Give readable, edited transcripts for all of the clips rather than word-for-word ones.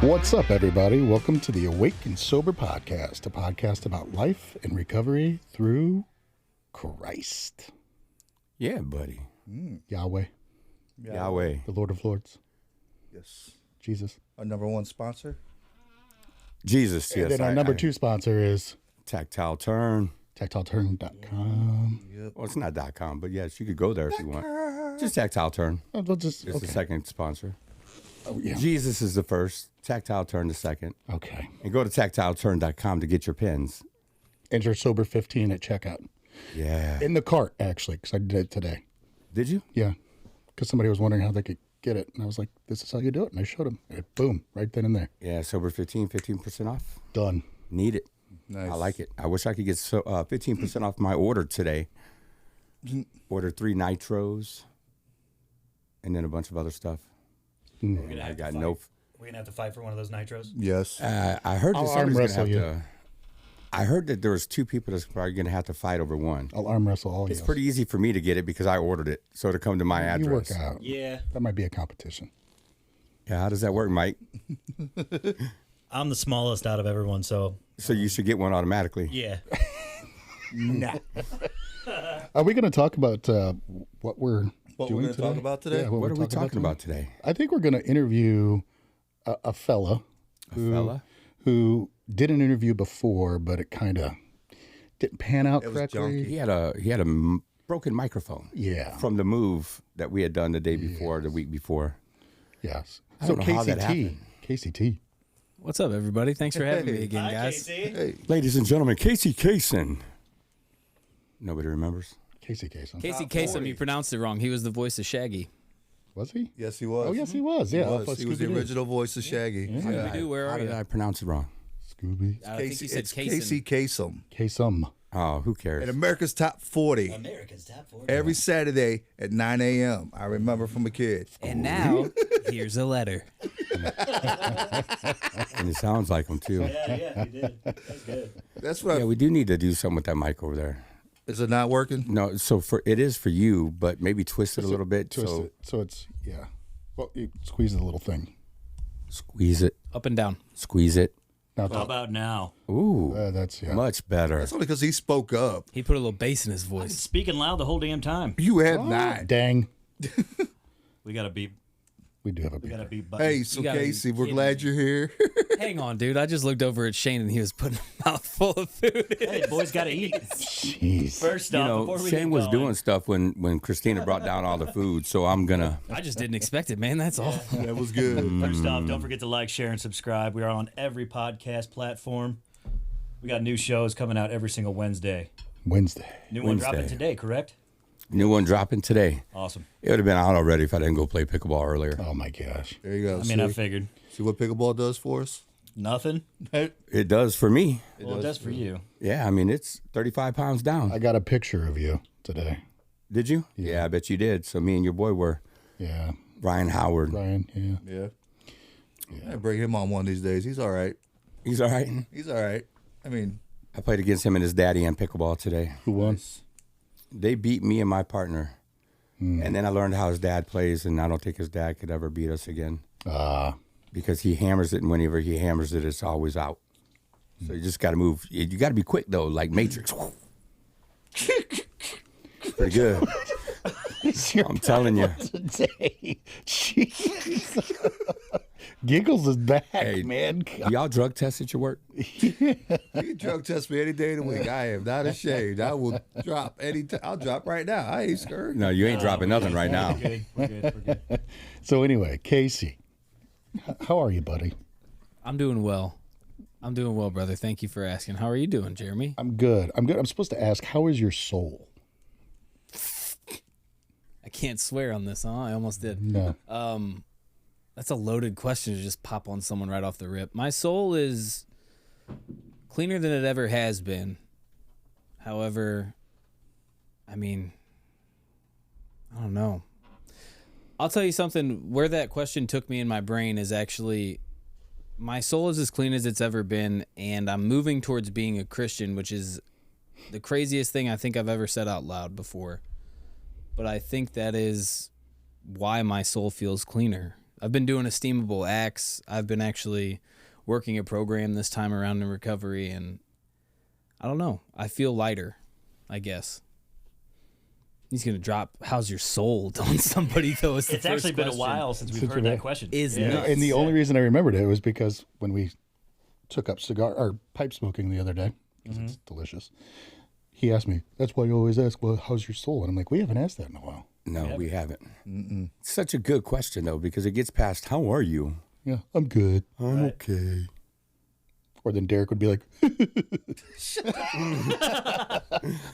What's up, everybody? Welcome to the Awake and Sober Podcast, a podcast about life and recovery through Christ. Yeah, buddy. Yahweh, Yahweh. the Lord of Lords, Yes. Jesus. Our number one sponsor. Jesus, And yes. then our number two sponsor is Tactile Turn. tactileturn.com. Well, it's not .com, but yes, you could go there if you want. Just Tactile Turn. Oh, we'll just, It's the second sponsor. Oh, yeah. Jesus is the first. Tactile Turn the second. Okay. And go to tactileturn.com to get your pens. Enter Sober15 at checkout. Yeah. In the cart, actually, because I did it today. Did you? Yeah. Because somebody was wondering how they could get it. And I was like, this is how you do it. And I showed them. And boom, right then and there. Yeah, Sober 15% off. Done. Need it. Nice. I like it. I wish I could get 15% off my order today. Ordered 3 nitros and then a bunch of other stuff. I got no. We're gonna have to fight for one of those nitros. Yes. I heard I'll that arm somebody's wrestle gonna have you. to. I heard that there was 2 people that's probably gonna have to fight over one. I'll arm wrestle all It's you. pretty easy for me to get it because I ordered it, so to come to my You work address. out. Yeah, That might be a competition. Yeah, how does that work, Mike? I'm the smallest out of everyone, so So you should get one automatically. yeah. Nah. Are we going to talk about what we're What doing we're going to talk about today? Yeah, What we're are we talking about today? I think we're going to interview a fella who did an interview before, but it kind of didn't pan out It was correctly. junky. He had a broken microphone. Yeah. From the move that we had done the day before, the week before. Yes. I So don't know how that KCT. happened. KCT. What's up, everybody? Thanks for having me again, Hi, guys. Casey. Hey. Ladies and gentlemen, Casey Kaysen. Nobody remembers. Casey Kasem. Casey Top Kasem, 40. you pronounced it wrong. He was the voice of Shaggy. Was he? Yes, he was. Oh, yes, he was. Yeah. off of He was the Scooby-Doo. original voice of Shaggy. How did we do? Where How are did you? I pronounce it wrong? Scooby. I think you said It's Kasem. Casey Kasem. Kasem. Oh, who cares? In America's Top 40 America's top 40. every Saturday at 9 a.m. I remember from a kid. And now, here's a letter. And it sounds like him, too. Yeah, you did. That's good. That's what. Yeah, we do need to do something with that mic over there. Is it not working? No, so it is for you, but maybe twist it a little bit. Twist So it. So it's, yeah. Well, you squeeze the little thing. squeeze it, Up and down. squeeze it. Now, How about now? Ooh, that's, yeah. much better. That's only because he spoke up. He put a little bass in his voice. Speaking loud the whole damn time. You have not. Dang. We gotta be. We do have a We beat. gotta be. Hey, so You gotta be Casey, we're kidding glad me. you're here. Hang on, dude. I just looked over at Shane and he was putting a mouthful of food in. Hey, boys gotta eat. Jeez. First You off, know, before we Shane get was going, doing stuff when Christina brought down all the food, so I'm gonna. I just didn't expect it, man. That's all. That was good. First off, don't forget to like, share, and subscribe. We are on every podcast platform. We got new shows coming out every single Wednesday. Wednesday. New one dropping Wednesday. today, correct? New one dropping today. Awesome. It would have been out already if I didn't go play pickleball earlier. Oh, my gosh. There you go. I mean, I figured See what pickleball does for us? nothing. It does for me. Well, it does for you. Yeah, I mean it's 35 pounds down. I got a picture of you today. Did you? Yeah, I bet you did. So me and your boy were Yeah. Ryan Howard. Brian, yeah. Yeah. I bring him on one of these days. He's all right. He's all right. He's all right. I mean, I played against him and his daddy in pickleball today. Who won? They beat me and my partner. And then I learned how his dad plays, and I don't think his dad could ever beat us again because he hammers it, and whenever he hammers it, it's always out. So you just got to move. You got to be quick, though, like Matrix. Pretty good. I'm telling you. Today. Jeez. Giggles is back, Hey, man. Do y'all drug test at your work? you can drug test me any day of the week. I am not ashamed. I will drop any time. I'll drop right now. I ain't scared. No, you ain't dropping nothing right now. We're good. So anyway, Casey, how are you, buddy? I'm doing well. I'm doing well, brother. Thank you for asking. How are you doing, Jeremy? I'm good. I'm good. I'm supposed to ask, how is your soul? I can't swear on this, huh? I almost did. No. That's a loaded question to just pop on someone right off the rip. My soul is cleaner than it ever has been. However, I mean, I don't know. I'll tell you something. Where that question took me in my brain is actually my soul is as clean as it's ever been, and I'm moving towards being a Christian, which is the craziest thing I think I've ever said out loud before. But I think that is why my soul feels cleaner. I've been doing esteemable acts. I've been actually working a program this time around in recovery, and I don't know. I feel lighter, I guess. He's going to drop, how's your soul on somebody, though? It's actually been a while since we've heard that question. And the only reason I remembered it was because when we took up pipe smoking the other day, because it's delicious, he asked me, that's why you always ask, well, how's your soul? And I'm like, we haven't asked that in a while. No, we haven't. Such a good question, though, because it gets past, how are you? Yeah, I'm good. I'm okay. Or then Derek would be like,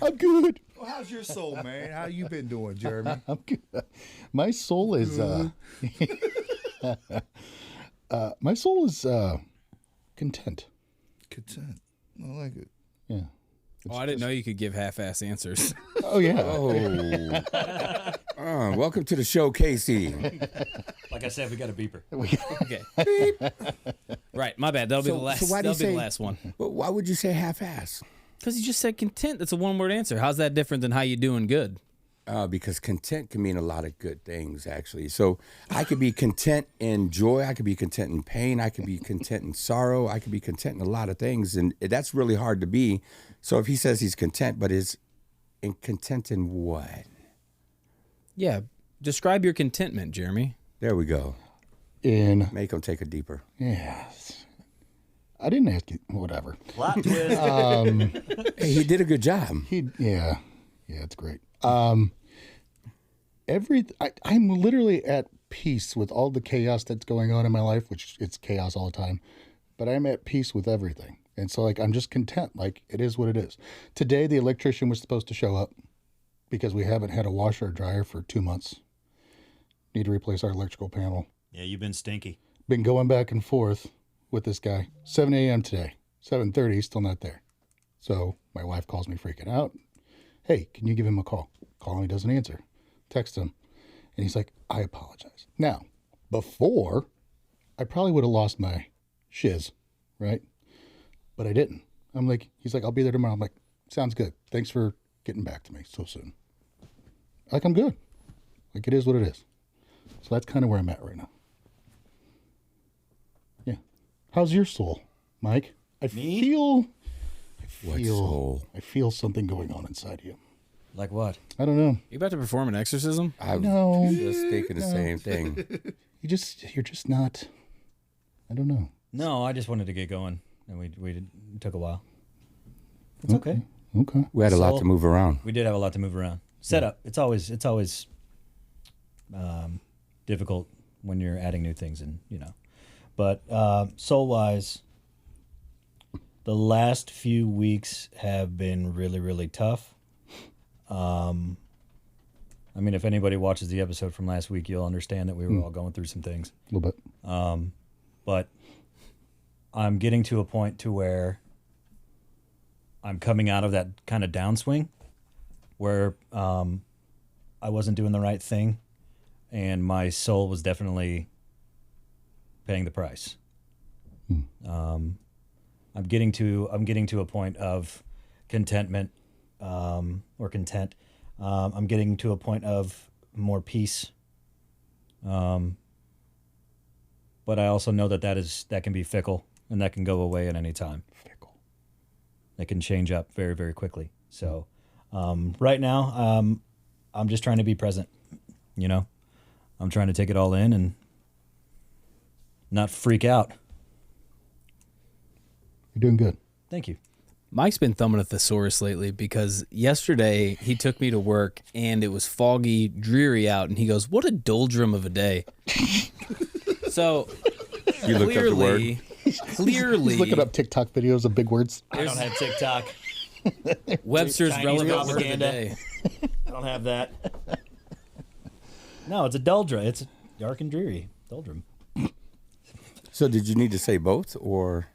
I'm good. Well, how's your soul, man? How you been doing, Jeremy? I'm good. My soul is content. Content. I like it. Yeah. I didn't know you could give half-ass answers. Oh yeah. Welcome to the show, Casey. Like I said, we got a beeper. Okay. Right, my bad. That'll be the last. So why do you that'll be say, the last one. But why would you say half-ass? Because you just said content. That's a one-word answer. How's that different than how you doing good? Because content can mean a lot of good things, actually. So I could be content in joy. I could be content in pain. I could be content in sorrow. I could be content in a lot of things. And that's really hard to be. So if he says he's content, but is content in what? Yeah. Describe your contentment, Jeremy. There we go. Make him take a deeper. Yes. I didn't ask you. Whatever. Plot twist. Hey, he did a good job. Yeah, it's great. I'm literally at peace with all the chaos that's going on in my life, which it's chaos all the time, but I'm at peace with everything. And so I'm just content. It is what it is. Today, the electrician was supposed to show up because we haven't had a washer or dryer for 2 months. Need to replace our electrical panel. Yeah, you've been stinky. Been going back and forth with this guy. 7 a.m. today. 7:30, he's still not there. So my wife calls me freaking out. Hey, can you give him a call? Call him, he doesn't answer. Text him. And he's like, I apologize. Now, before, I probably would have lost my shiz, right? But I didn't. He's like, I'll be there tomorrow. I'm like, sounds good. Thanks for getting back to me so soon. I'm good. It is what it is. So that's kind of where I'm at right now. Yeah. How's your soul, Mike? I feel something going on inside you. Like what? I don't know. You about to perform an exorcism? I'm just thinking the same thing. You're just not. I don't know. No, I just wanted to get going, and we took a while. It's okay. Okay. We had a lot to move around. We did have a lot to move around. Setup. It's always difficult when you're adding new things, and But soul wise, the last few weeks have been really, really tough. If anybody watches the episode from last week, you'll understand that we were all going through some things. A little bit. But I'm getting to a point to where I'm coming out of that kind of downswing where I wasn't doing the right thing, and my soul was definitely paying the price. I'm getting to a point of contentment, or content. I'm getting to a point of more peace. But I also know that can be fickle, and that can go away at any time. Fickle. It can change up very, very quickly. So right now, I'm just trying to be present. I'm trying to take it all in and not freak out. You're doing good. Thank you. Mike's been thumbing a thesaurus lately because yesterday he took me to work and it was foggy, dreary out, and he goes, "What a doldrum of a day." So You looked up the word. Clearly, He's looking up TikTok videos of big words. I don't have TikTok. Webster's Chinese relevant word of the propaganda. day. I don't have that. No, it's a doldrum. It's dark and dreary. Doldrum. So did you need to say both or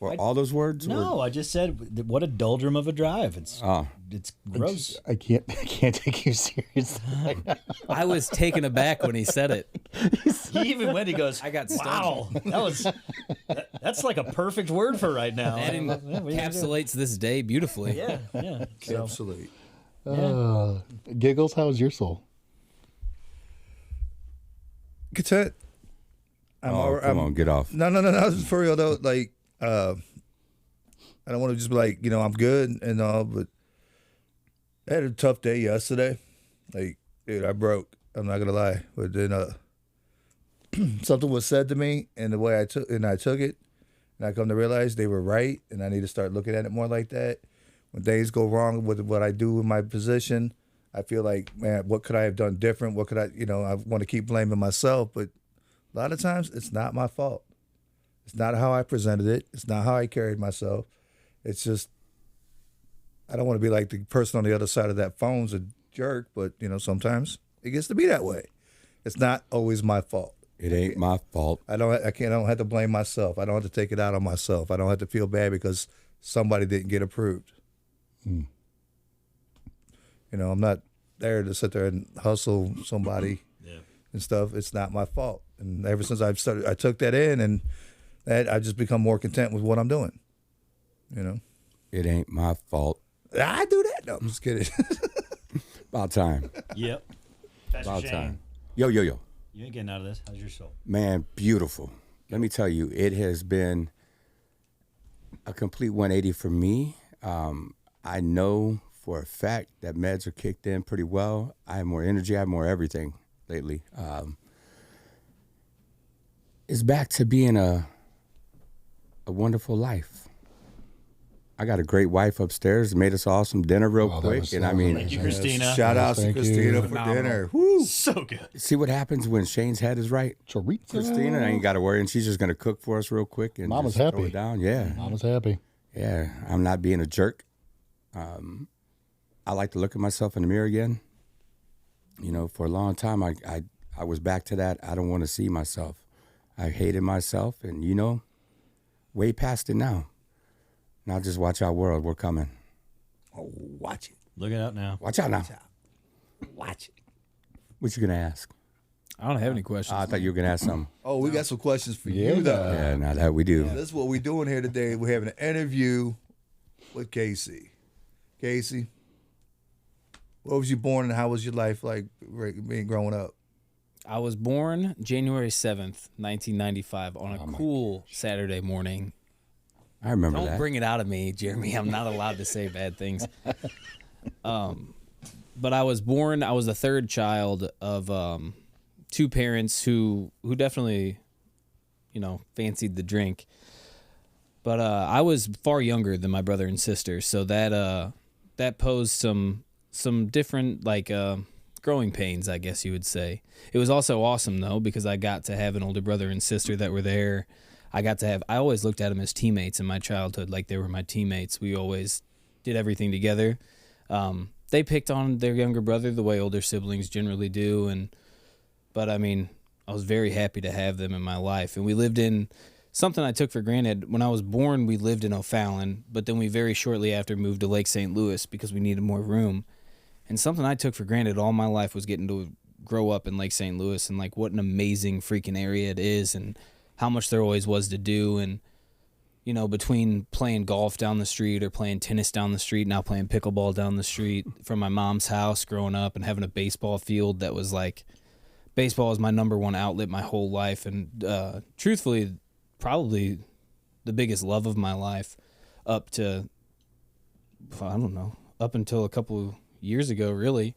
all those words? No, I just said what a doldrum of a drive. It's gross. I can't take you seriously. I was taken aback when he said it. He even went. He goes, I got stunned. Wow, that's like a perfect word for right now. That encapsulates this day beautifully. Yeah. So, Absolutely. Giggles, how's your soul? Content. Come on, get off. No. This is for real though. Like, I don't want to just be like, I'm good and all, but I had a tough day yesterday. Like, dude, I broke. I'm not gonna lie. But then something was said to me, and the way I took it, and I come to realize they were right, and I need to start looking at it more like that. When things go wrong with what I do in my position, I feel like, man, what could I have done different? What could I want to keep blaming myself, but a lot of times it's not my fault. It's not how I presented it. It's not how I carried myself. It's just, I don't want to be like the person on the other side of that phone's a jerk, but sometimes it gets to be that way. It's not always my fault. It ain't my fault. I don't have to blame myself. I don't have to take it out on myself. I don't have to feel bad because somebody didn't get approved. I'm not there to sit there and hustle somebody and stuff. It's not my fault. And ever since I took that in, and I've just become more content with what I'm doing. It ain't my fault. I do that. No, I'm just kidding. About time. Yep. About Shane, time. Yo. You ain't getting out of this. How's your soul? Man, beautiful. Let me tell you, it has been a complete 180 for me. I know for a fact that meds are kicked in pretty well. I have more energy. I have more everything lately. It's back to being a wonderful life. I got a great wife upstairs. Made us all some dinner real quick. And I mean, Thank you, Christina. Shout out to Christina for dinner. Woo. So good. see what happens when Shane's head is right? Christina, I ain't got to worry. And she's just going to cook for us real quick. And Mama's just throw happy. it down. Yeah. Mama's happy. Yeah. I'm not being a jerk. I like to look at myself in the mirror again. For a long time, I was back to that. I don't want to see myself. I hated myself. And, way past it now. Now just watch our world. We're coming. Oh, watch it. Look it out now. Watch out now. Watch it. What you going to ask? I don't have any questions. I thought you were going to ask something. Oh, we got some questions for you, though. Yeah, now that we do. This is what we're doing here today. We're having an interview with Casey. Casey, where was you born and how was your life like being growing up? I was born January 7th, 1995, on a cool Saturday morning. I remember Don't that. bring it out of me, Jeremy. I'm not allowed to say bad things. But I was the third child of two parents who definitely, fancied the drink. But I was far younger than my brother and sister, so that posed some different growing pains, I guess you would say. It was also awesome though because I got to have an older brother and sister that were there. I always looked at them as teammates in my childhood, like they were my teammates. We always did everything together. They picked on their younger brother the way older siblings generally do, but I mean, I was very happy to have them in my life. And we lived in something I took for granted. When I was born, we lived in O'Fallon, but then we very shortly after moved to Lake St. Louis because we needed more room. And something I took for granted all my life was getting to grow up in Lake St. Louis and what an amazing freaking area it is and how much there always was to do. And, between playing golf down the street or playing tennis down the street, now playing pickleball down the street from my mom's house growing up and having a baseball field that was baseball was my number one outlet my whole life. And truthfully, probably the biggest love of my life up until a couple years ago, really.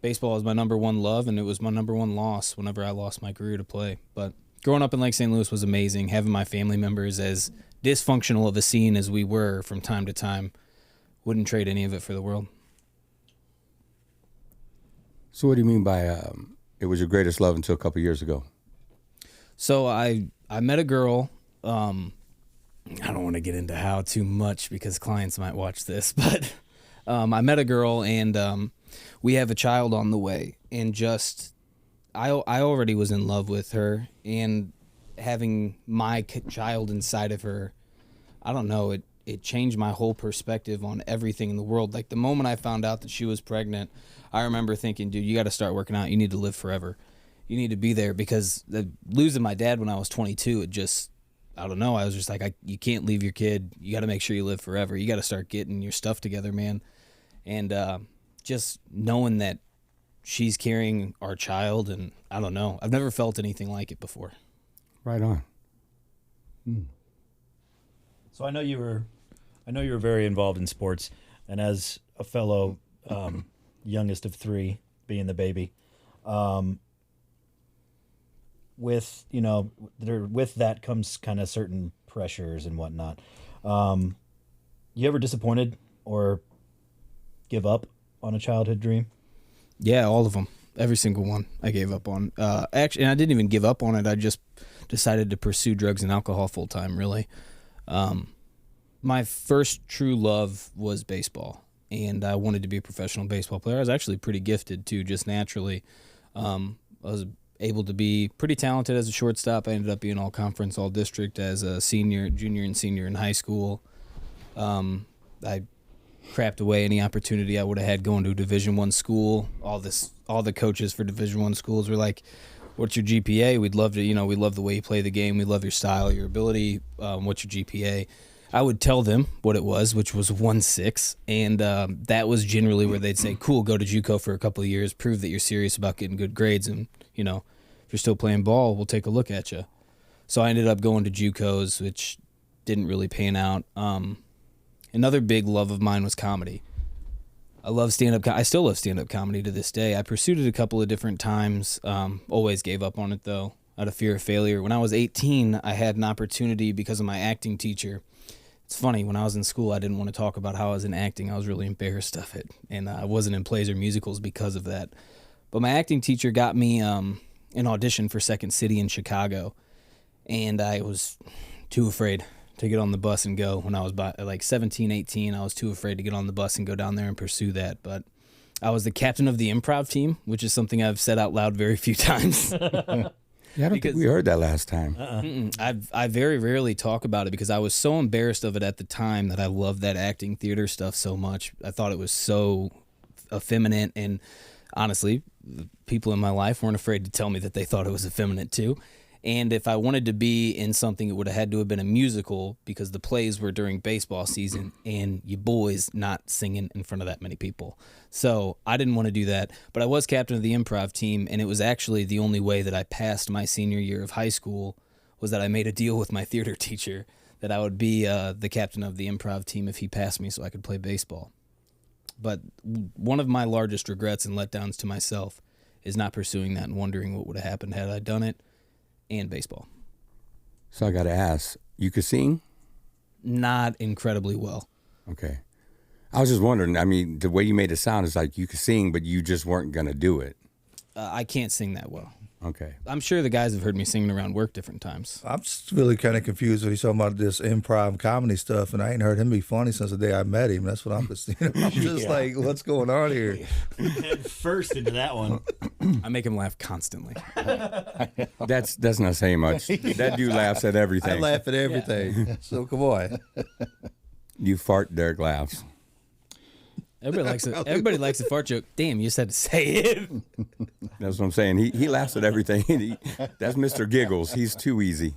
Baseball was my number one love, and it was my number one loss whenever I lost my career to play. But growing up in Lake St. Louis was amazing. Having my family members, as dysfunctional of a scene as we were from time to time, wouldn't trade any of it for the world. So what do you mean by it was your greatest love until a couple years ago? So I met a girl. I don't want to get into how too much because clients might watch this, but I met a girl and we have a child on the way. And I already was in love with her, and having my child inside of her, I don't know, it changed my whole perspective on everything in the world. The moment I found out that she was pregnant, I remember thinking, dude, you got to start working out. You need to live forever. You need to be there, because losing my dad when I was 22, I don't know. I was just you can't leave your kid. You got to make sure you live forever. You got to start getting your stuff together, man. And just knowing that she's carrying our child, and I don't know. I've never felt anything like it before. Right on. So I know you were very involved in sports, and as a fellow youngest of three, being the baby, with with that comes kind of certain pressures and whatnot. You ever disappointed or give up on a childhood dream? Yeah, all of them. Every single one I gave up on. Actually, and I didn't even give up on it. I just decided to pursue drugs and alcohol full time, really. My first true love was baseball, and I wanted to be a professional baseball player. I was actually pretty gifted, too, just naturally. I was able to be pretty talented as a shortstop. I ended up being all-conference, all-district as a senior, junior, and senior in high school. I crapped away any opportunity I would have had going to a Division I school. All the coaches for Division I schools were like, "What's your GPA? We'd love to, we love the way you play the game. We love your style, your ability. What's your GPA?" I would tell them what it was, which was 1.6, and that was generally where they'd say, "Cool, go to JUCO for a couple of years, prove that you're serious about getting good grades, and if you're still playing ball, we'll take a look at you." So I ended up going to JUCOs, which didn't really pan out. Another big love of mine was comedy. I love stand-up. I still love stand-up comedy to this day. I pursued it a couple of different times. Always gave up on it, though, out of fear of failure. When I was 18, I had an opportunity because of my acting teacher. It's funny, when I was in school, I didn't want to talk about how I was in acting. I was really embarrassed of it, and I wasn't in plays or musicals because of that. But my acting teacher got me an audition for Second City in Chicago, and I was too afraid to get on the bus and go. When I was like 17, 18, I was too afraid to get on the bus and go down there and pursue that. But I was the captain of the improv team, which is something I've said out loud very few times. Yeah, I don't think we heard that last time. I very rarely talk about it because I was so embarrassed of it at the time that I loved that acting theater stuff so much. I thought it was so effeminate, and honestly, the people in my life weren't afraid to tell me that they thought it was effeminate too. And if I wanted to be in something, it would have had to have been a musical because the plays were during baseball season and you boys not singing in front of that many people. So I didn't want to do that, but I was captain of the improv team, and it was actually the only way that I passed my senior year of high school was that I made a deal with my theater teacher that I would be the captain of the improv team if he passed me so I could play baseball. But one of my largest regrets and letdowns to myself is not pursuing that and wondering what would have happened had I done it. And baseball. So I got to ask, you could sing? Not incredibly well. Okay. I was just wondering, I mean, the way you made it sound is like you could sing, but you just weren't going to do it. I can't sing that well. Okay. I'm sure the guys have heard me singing around work different times. I'm just really kind of confused when he's talking about this improv comedy stuff, and I ain't heard him be funny since the day I met him. That's what I'm just, I'm just like, what's going on here? Head first into that one. I make him laugh constantly. That's not saying much. That dude laughs at everything. I laugh at everything. So come on. You fart, Derek laughs. Everybody likes a fart joke. Damn, you just had to say it. That's what I'm saying. He laughs at everything. That's Mr. Giggles. He's too easy.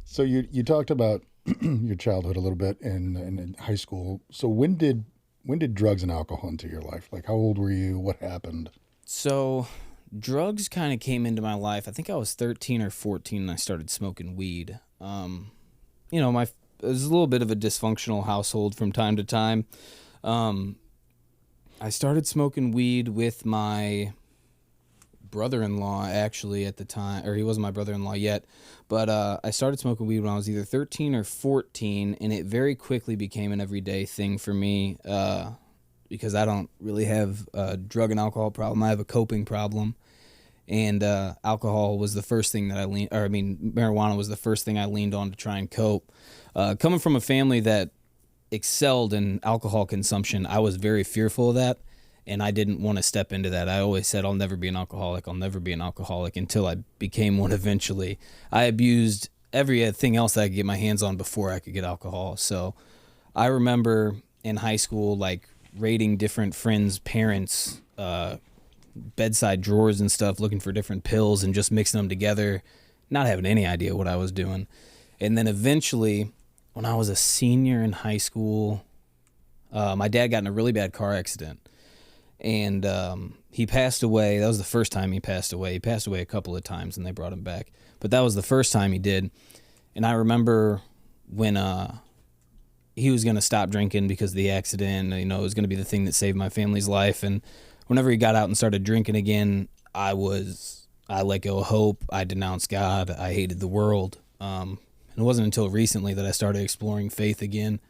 So you talked about your childhood a little bit in high school. So when did drugs and alcohol enter your life? Like, how old were you? What happened? So drugs kind of came into my life. I think I was 13 or 14 and I started smoking weed. It was a little bit of a dysfunctional household from time to time. I started smoking weed with my brother-in-law, actually, at the time, or he wasn't my brother-in-law yet, but I started smoking weed when I was either 13 or 14, and it very quickly became an everyday thing for me because I don't really have a drug and alcohol problem. I have a coping problem, and alcohol was the first thing that marijuana was the first thing I leaned on to try and cope. Coming from a family that excelled in alcohol consumption, I was very fearful of that, and I didn't want to step into that. I always said, I'll never be an alcoholic until I became one eventually. I abused everything else that I could get my hands on before I could get alcohol. So I remember in high school, like, raiding different friends' parents' bedside drawers and stuff, looking for different pills and just mixing them together, not having any idea what I was doing. And then eventually, when I was a senior in high school, my dad got in a really bad car accident. And he passed away. That was the first time he passed away. He passed away a couple of times, and they brought him back. But that was the first time he did. And I remember when he was going to stop drinking because of the accident. You know, it was going to be the thing that saved my family's life. And whenever he got out and started drinking again, I let go of hope. I denounced God. I hated the world. And it wasn't until recently that I started exploring faith again.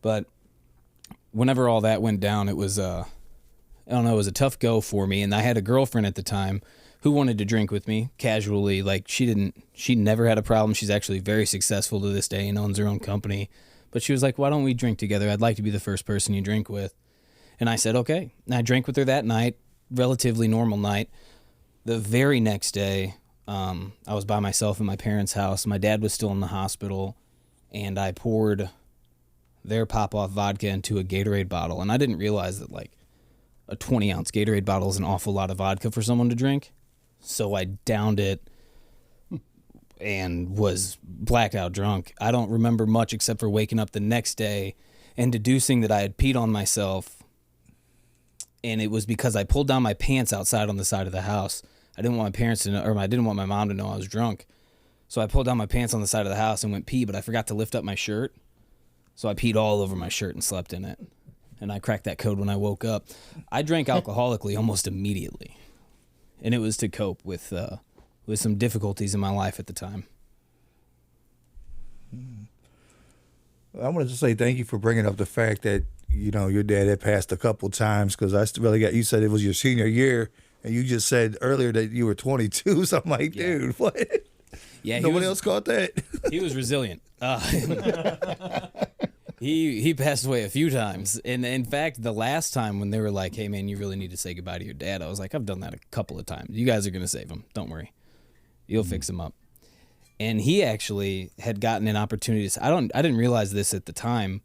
But whenever all that went down, it was, I don't know, it was a tough go for me. And I had a girlfriend at the time who wanted to drink with me casually. Like, she never had a problem. She's actually very successful to this day and owns her own company. But she was like, why don't we drink together? I'd like to be the first person you drink with. And I said, okay. And I drank with her that night, relatively normal night. The very next day, I was by myself in my parents' house. My dad was still in the hospital, and I poured their pop-off vodka into a Gatorade bottle. And I didn't realize that, like, a 20-ounce Gatorade bottle is an awful lot of vodka for someone to drink. So I downed it and was blackout drunk. I don't remember much except for waking up the next day and deducing that I had peed on myself. And it was because I pulled down my pants outside on the side of the house. I didn't want my parents to know, or I didn't want my mom to know I was drunk. So I pulled down my pants on the side of the house and went pee, but I forgot to lift up my shirt. So I peed all over my shirt and slept in it. And I cracked that code when I woke up. I drank alcoholically almost immediately. And it was to cope with some difficulties in my life at the time. I wanted to say thank you for bringing up the fact that, you know, your dad had passed a couple times, because I really got, you said it was your senior year, and you just said earlier that you were 22. So I'm like, dude, what? Yeah, nobody else caught that. He was resilient. He passed away a few times. And in fact, the last time when they were like, hey, man, you really need to say goodbye to your dad, I was like, I've done that a couple of times. You guys are going to save him. Don't worry. You'll fix him up. And he actually had gotten an opportunity to, I didn't realize this at the time,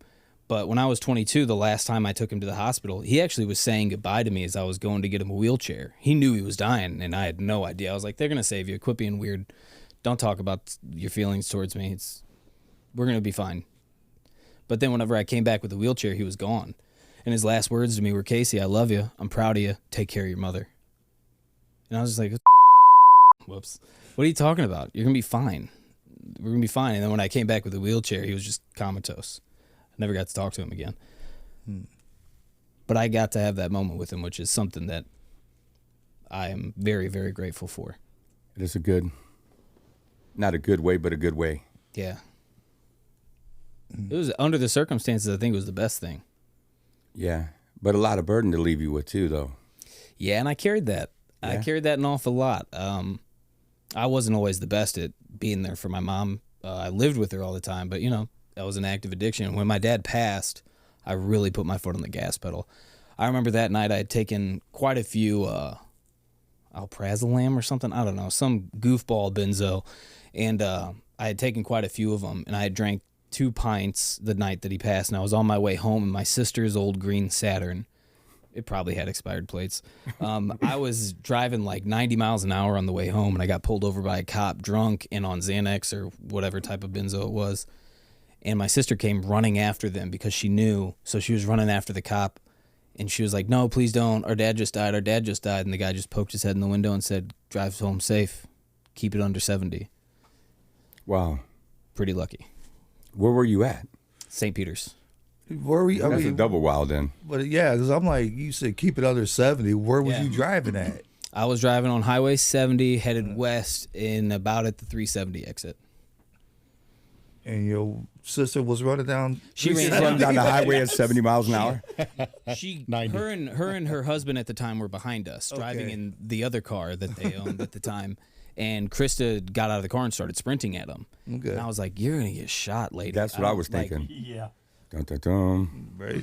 but when I was 22, the last time I took him to the hospital, he actually was saying goodbye to me as I was going to get him a wheelchair. He knew he was dying, and I had no idea. I was like, they're going to save you. Quit being weird. Don't talk about your feelings towards me. We're going to be fine. But then whenever I came back with the wheelchair, he was gone. And his last words to me were, Casey, I love you. I'm proud of you. Take care of your mother. And I was just like, whoops. What are you talking about? You're going to be fine. We're going to be fine. And then when I came back with the wheelchair, he was just comatose. I never got to talk to him again. But I got to have that moment with him, which is something that I am very, very grateful for. It is not a good way, but a good way. Yeah. It was, under the circumstances, I think it was the best thing. Yeah, but a lot of burden to leave you with too, though. Yeah, and I carried that. Yeah. I carried that an awful lot. I wasn't always the best at being there for my mom. I lived with her all the time, but, you know, that was an active addiction. When my dad passed, I really put my foot on the gas pedal. I remember that night I had taken quite a few alprazolam or something. I don't know, some goofball benzo. And I had taken quite a few of them, and I had drank 2 pints the night that he passed, and I was on my way home in my sister's old green Saturn. It probably had expired plates. I was driving like 90 miles an hour on the way home, and I got pulled over by a cop drunk and on Xanax or whatever type of benzo it was. And my sister came running after them because she knew. So she was running after the cop, and she was like, no, please don't. Our dad just died. Our dad just died. And the guy just poked his head in the window and said, drive home safe. Keep it under 70. Wow. Pretty lucky. Where were you at? St. Peter's. Where were you? That's a double wow then. But yeah, because I'm like, you said keep it under 70. Where was you driving at? I was driving on Highway 70, headed west in about at the 370 exit. And your sister was running down. She ran down the highway at 70 miles an hour. Her and her husband at the time were behind us, driving in the other car that they owned at the time. And Krista got out of the car and started sprinting at him. Okay. And I was like, "You're gonna get shot, lady." That's what I was thinking. Yeah. Dun, dun, dun. Right.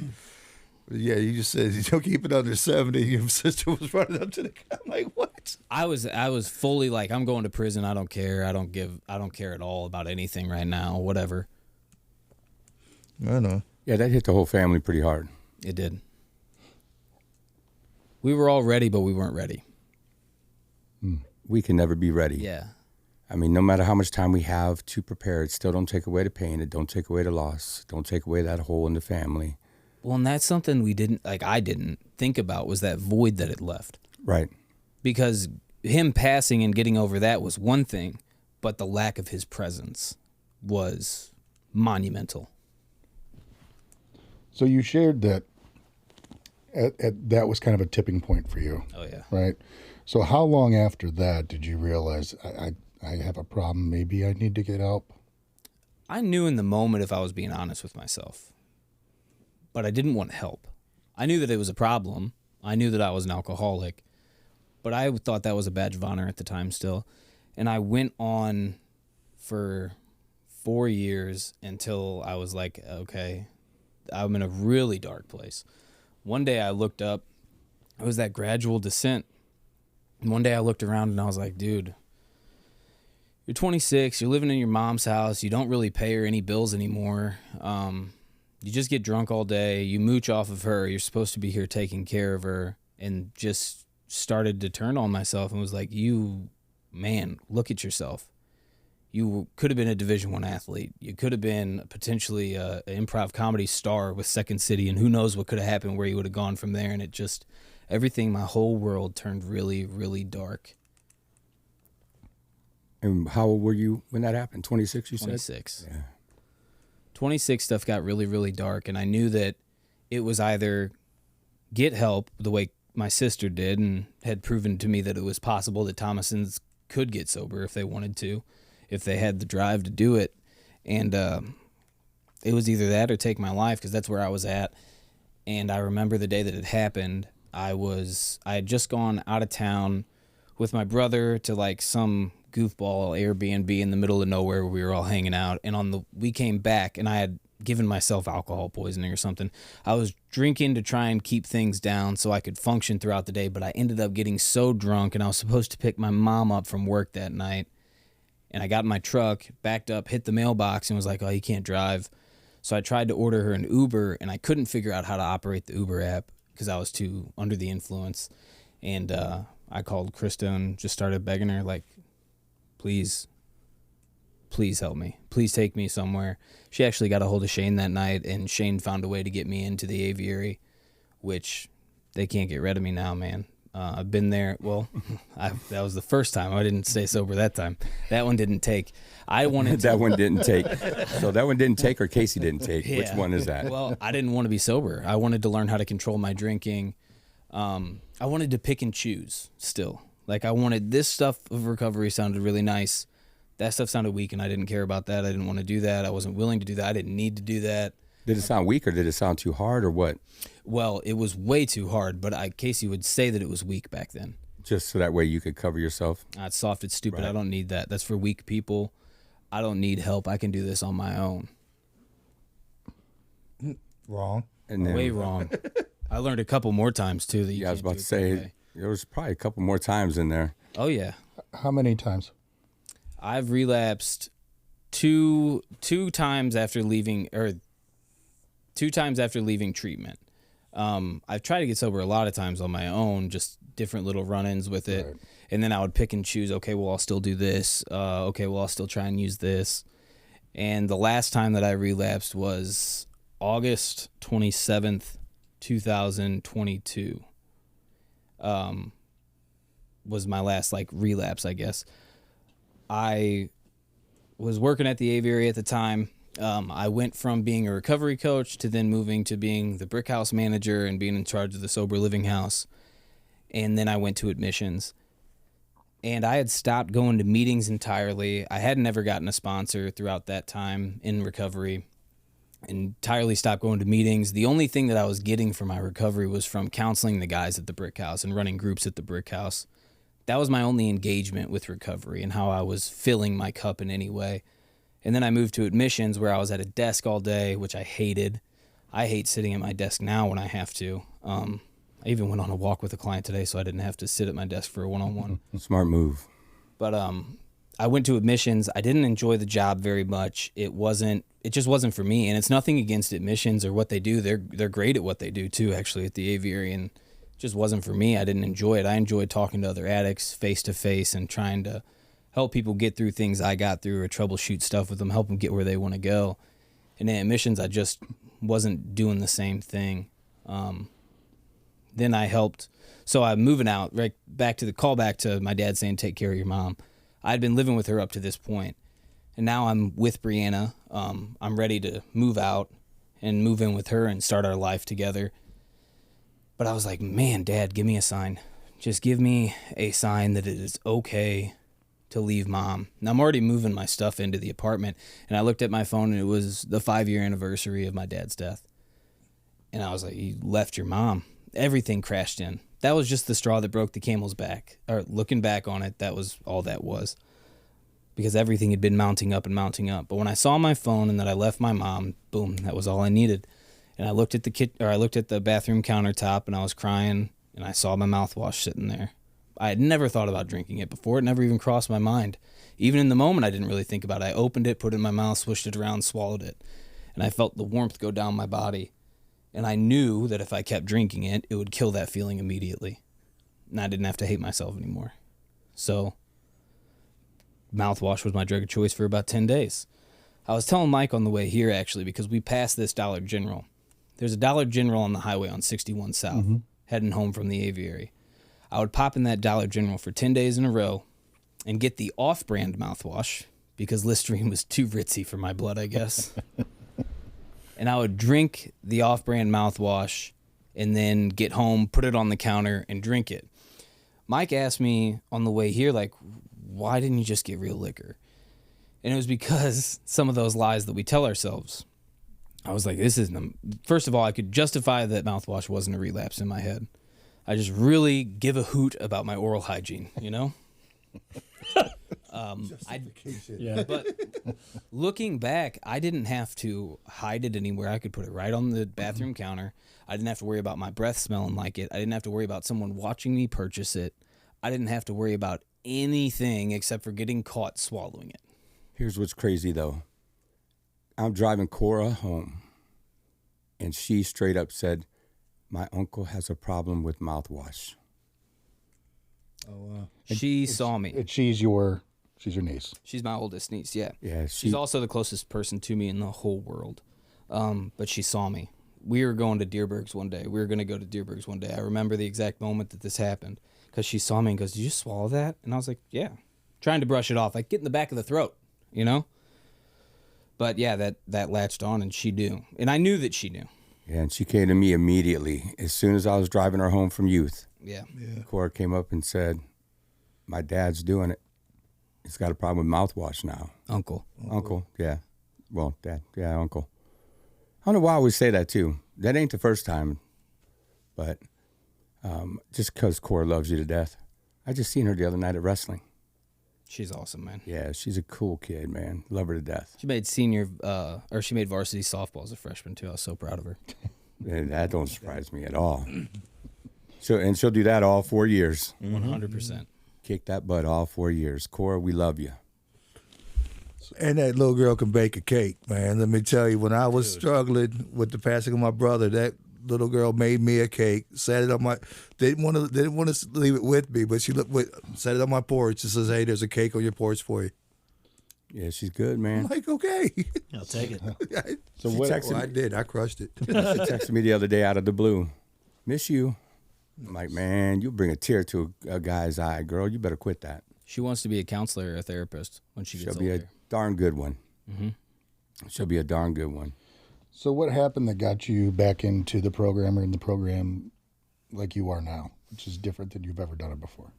Yeah, you just said you keep it under 70. Your sister was running up to the car. I'm like, what? I was fully like, I'm going to prison. I don't care. I don't care at all about anything right now. Whatever. I know. Yeah, that hit the whole family pretty hard. It did. We were all ready, but we weren't ready. We can never be ready. Yeah. I mean, no matter how much time we have to prepare, it still don't take away the pain. It don't take away the loss. Don't take away that hole in the family. Well, and that's something I didn't think about, was that void that it left. Right. Because him passing and getting over that was one thing, but the lack of his presence was monumental. So you shared that that was kind of a tipping point for you. Oh, yeah. Right? So how long after that did you realize I have a problem? Maybe I need to get help? I knew in the moment, if I was being honest with myself, but I didn't want help. I knew that it was a problem. I knew that I was an alcoholic, but I thought that was a badge of honor at the time still. And I went on for 4 years until I was like, okay, I'm in a really dark place. One day I looked up, it was that gradual descent. And one day I looked around and I was like, dude, you're 26, you're living in your mom's house, you don't really pay her any bills anymore. You just get drunk all day, you mooch off of her, you're supposed to be here taking care of her, and just started to turn on myself and was like, man, look at yourself. You could have been a Division I athlete. You could have been potentially an improv comedy star with Second City, and who knows what could have happened, where you would have gone from there. And it just, everything, my whole world turned really, really dark. And how old were you when that happened? 26, you said? 26. Yeah. 26 stuff got really, really dark, and I knew that it was either get help the way my sister did and had proven to me that it was possible that Thomasons could get sober if they wanted to, if they had the drive to do it. And it was either that or take my life, because that's where I was at. And I remember the day that it happened, I had just gone out of town with my brother to like some goofball Airbnb in the middle of nowhere where we were all hanging out. And we came back, and I had given myself alcohol poisoning or something. I was drinking to try and keep things down so I could function throughout the day, but I ended up getting so drunk, and I was supposed to pick my mom up from work that night. And I got in my truck, backed up, hit the mailbox, and was like, oh, you can't drive. So I tried to order her an Uber, and I couldn't figure out how to operate the Uber app because I was too under the influence. And I called Krista and just started begging her, like, please help me. Please take me somewhere. She actually got a hold of Shane that night, and Shane found a way to get me into the aviary, which they can't get rid of me now, man. I've been there. Well, that was the first time. I didn't stay sober that time. That one didn't take. I wanted That one didn't take. So that one didn't take, or Casey didn't take? Yeah. Which one is that? Well, I didn't want to be sober. I wanted to learn how to control my drinking. I wanted to pick and choose still. Like, I wanted this stuff of recovery sounded really nice. That stuff sounded weak, and I didn't care about that. I didn't want to do that. I wasn't willing to do that. I didn't need to do that. Did it sound weak, or did it sound too hard, or what? Well, it was way too hard, but Casey would say that it was weak back then. Just so that way you could cover yourself? It's soft, it's stupid. Right. I don't need that. That's for weak people. I don't need help. I can do this on my own. Wrong. And then, Way wrong. I learned a couple more times, too. That you Yeah, I was can't about do to it that say, way. there was probably a couple more times in there. Oh, yeah. How many times? I've relapsed two times after leaving, or 2 times after leaving treatment. I've tried to get sober a lot of times on my own, just different little run-ins with it. Right. And then I would pick and choose, okay, well, I'll still do this. Okay, well, I'll still try and use this. And the last time that I relapsed was August 27th, 2022. Was my last, like, relapse, I guess. I was working at the aviary at the time. I went from being a recovery coach to then moving to being the brick house manager and being in charge of the sober living house. And then I went to admissions. And I had stopped going to meetings entirely. I had never gotten a sponsor throughout that time in recovery. Entirely stopped going to meetings. The only thing that I was getting from my recovery was from counseling the guys at the brick house and running groups at the brick house. That was my only engagement with recovery and how I was filling my cup in any way. And then I moved to admissions, where I was at a desk all day, which I hated. I hate sitting at my desk now when I have to. I even went on a walk with a client today, so I didn't have to sit at my desk for a one-on-one. Smart move. But I went to admissions. I didn't enjoy the job very much. It just wasn't for me. And it's nothing against admissions or what they do. They're great at what they do too, actually, at the aviary. And it just wasn't for me. I didn't enjoy it. I enjoyed talking to other addicts face to face and trying to help people get through things I got through or troubleshoot stuff with them, help them get where they want to go. And in admissions, I just wasn't doing the same thing. Then I helped. So I'm moving out, right back to the callback to my dad saying, take care of your mom. I'd been living with her up to this point, and now I'm with Brianna. I'm ready to move out and move in with her and start our life together. But I was like, man, Dad, give me a sign. Just give me a sign that it is okay to leave Mom. Now, I'm already moving my stuff into the apartment, and I looked at my phone, and it was the 5-year anniversary of my dad's death. And I was like, you left your mom. Everything crashed in. That was just the straw that broke the camel's back. Or looking back on it, that was all that was. Because everything had been mounting up and mounting up. But when I saw my phone and that I left my mom, boom, that was all I needed. And I looked at the bathroom countertop, and I was crying, and I saw my mouthwash sitting there. I had never thought about drinking it before. It never even crossed my mind. Even in the moment, I didn't really think about it. I opened it, put it in my mouth, swished it around, swallowed it. And I felt the warmth go down my body. And I knew that if I kept drinking it, it would kill that feeling immediately. And I didn't have to hate myself anymore. So, mouthwash was my drug of choice for about 10 days. I was telling Mike on the way here, actually, because we passed this Dollar General. There's a Dollar General on the highway on 61 South, heading home from the aviary. I would pop in that Dollar General for 10 days in a row and get the off-brand mouthwash because Listerine was too ritzy for my blood, I guess. And I would drink the off-brand mouthwash and then get home, put it on the counter, and drink it. Mike asked me on the way here, like, why didn't you just get real liquor? And it was because some of those lies that we tell ourselves. I was like, first of all, I could justify that mouthwash wasn't a relapse in my head. I just really give a hoot about my oral hygiene, you know? But looking back, I didn't have to hide it anywhere. I could put it right on the bathroom counter. I didn't have to worry about my breath smelling like it. I didn't have to worry about someone watching me purchase it. I didn't have to worry about anything except for getting caught swallowing it. Here's what's crazy, though. I'm driving Cora home, and she straight up said, my uncle has a problem with mouthwash. Oh, wow. She saw me. She's your niece. She's my oldest niece, yeah. Yeah, She's also the closest person to me in the whole world. But she saw me. We were going to Deerberg's one day. We were going to go to Deerberg's one day. I remember the exact moment that this happened because she saw me and goes, did you swallow that? And I was like, yeah. Trying to brush it off. Like, get in the back of the throat, you know? But, yeah, that latched on, and she knew. And I knew that she knew. Yeah, and she came to me immediately. As soon as I was driving her home from youth, Yeah. Cora came up and said, my dad's doing it. He's got a problem with mouthwash now. Uncle, yeah. Well, Dad, yeah, Uncle. I don't know why I always say that, too. That ain't the first time. But just because Cora loves you to death. I just seen her the other night at wrestling. She's awesome, man. Yeah, she's a cool kid, man. Love her to death. She made she made varsity softball as a freshman, too. I was so proud of her. And that don't surprise me at all. She'll do that all 4 years. 100%. Kick that butt all 4 years. Cora, we love you. And that little girl can bake a cake, man. Let me tell you, when I was struggling with the passing of my brother, that little girl made me a cake, sat it on my. They didn't want to leave it with me, but sat it on my porch. She says, "Hey, there's a cake on your porch for you." Yeah, she's good, man. I'm like, okay. I'll take it. So what? I did. I crushed it. She texted me the other day out of the blue. Miss you. I'm like, man, you bring a tear to a guy's eye, girl. You better quit that. She wants to be a counselor or a therapist when she gets She'll be older. a darn good one. Mm-hmm. She'll be a darn good one. So what happened that got you back into the program or in the program like you are now, which is different than you've ever done it before?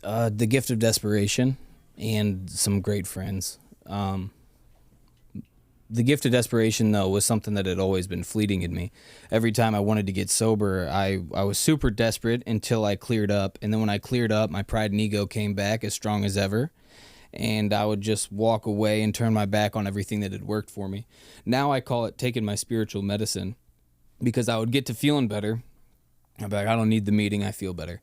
The gift of desperation and some great friends. The gift of desperation, though, was something that had always been fleeting in me. Every time I wanted to get sober, I was super desperate until I cleared up. And then when I cleared up, my pride and ego came back as strong as ever. And I would just walk away and turn my back on everything that had worked for me. Now I call it taking my spiritual medicine because I would get to feeling better. I'd be like, I don't need the meeting, I feel better.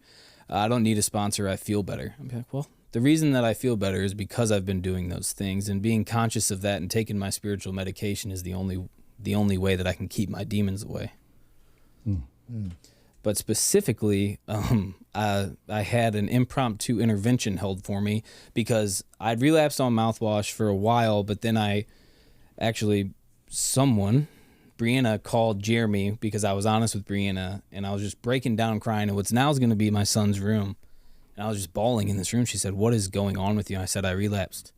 I don't need a sponsor, I feel better. I'd be like, well, the reason that I feel better is because I've been doing those things, and being conscious of that and taking my spiritual medication is the only way that I can keep my demons away. But specifically, I had an impromptu intervention held for me because I'd relapsed on mouthwash for a while, but then I actually Brianna called Jeremy because I was honest with Brianna, and I was just breaking down crying in what's now is going to be my son's room. And I was just bawling in this room. She said, "What is going on with you?" I said, "I relapsed,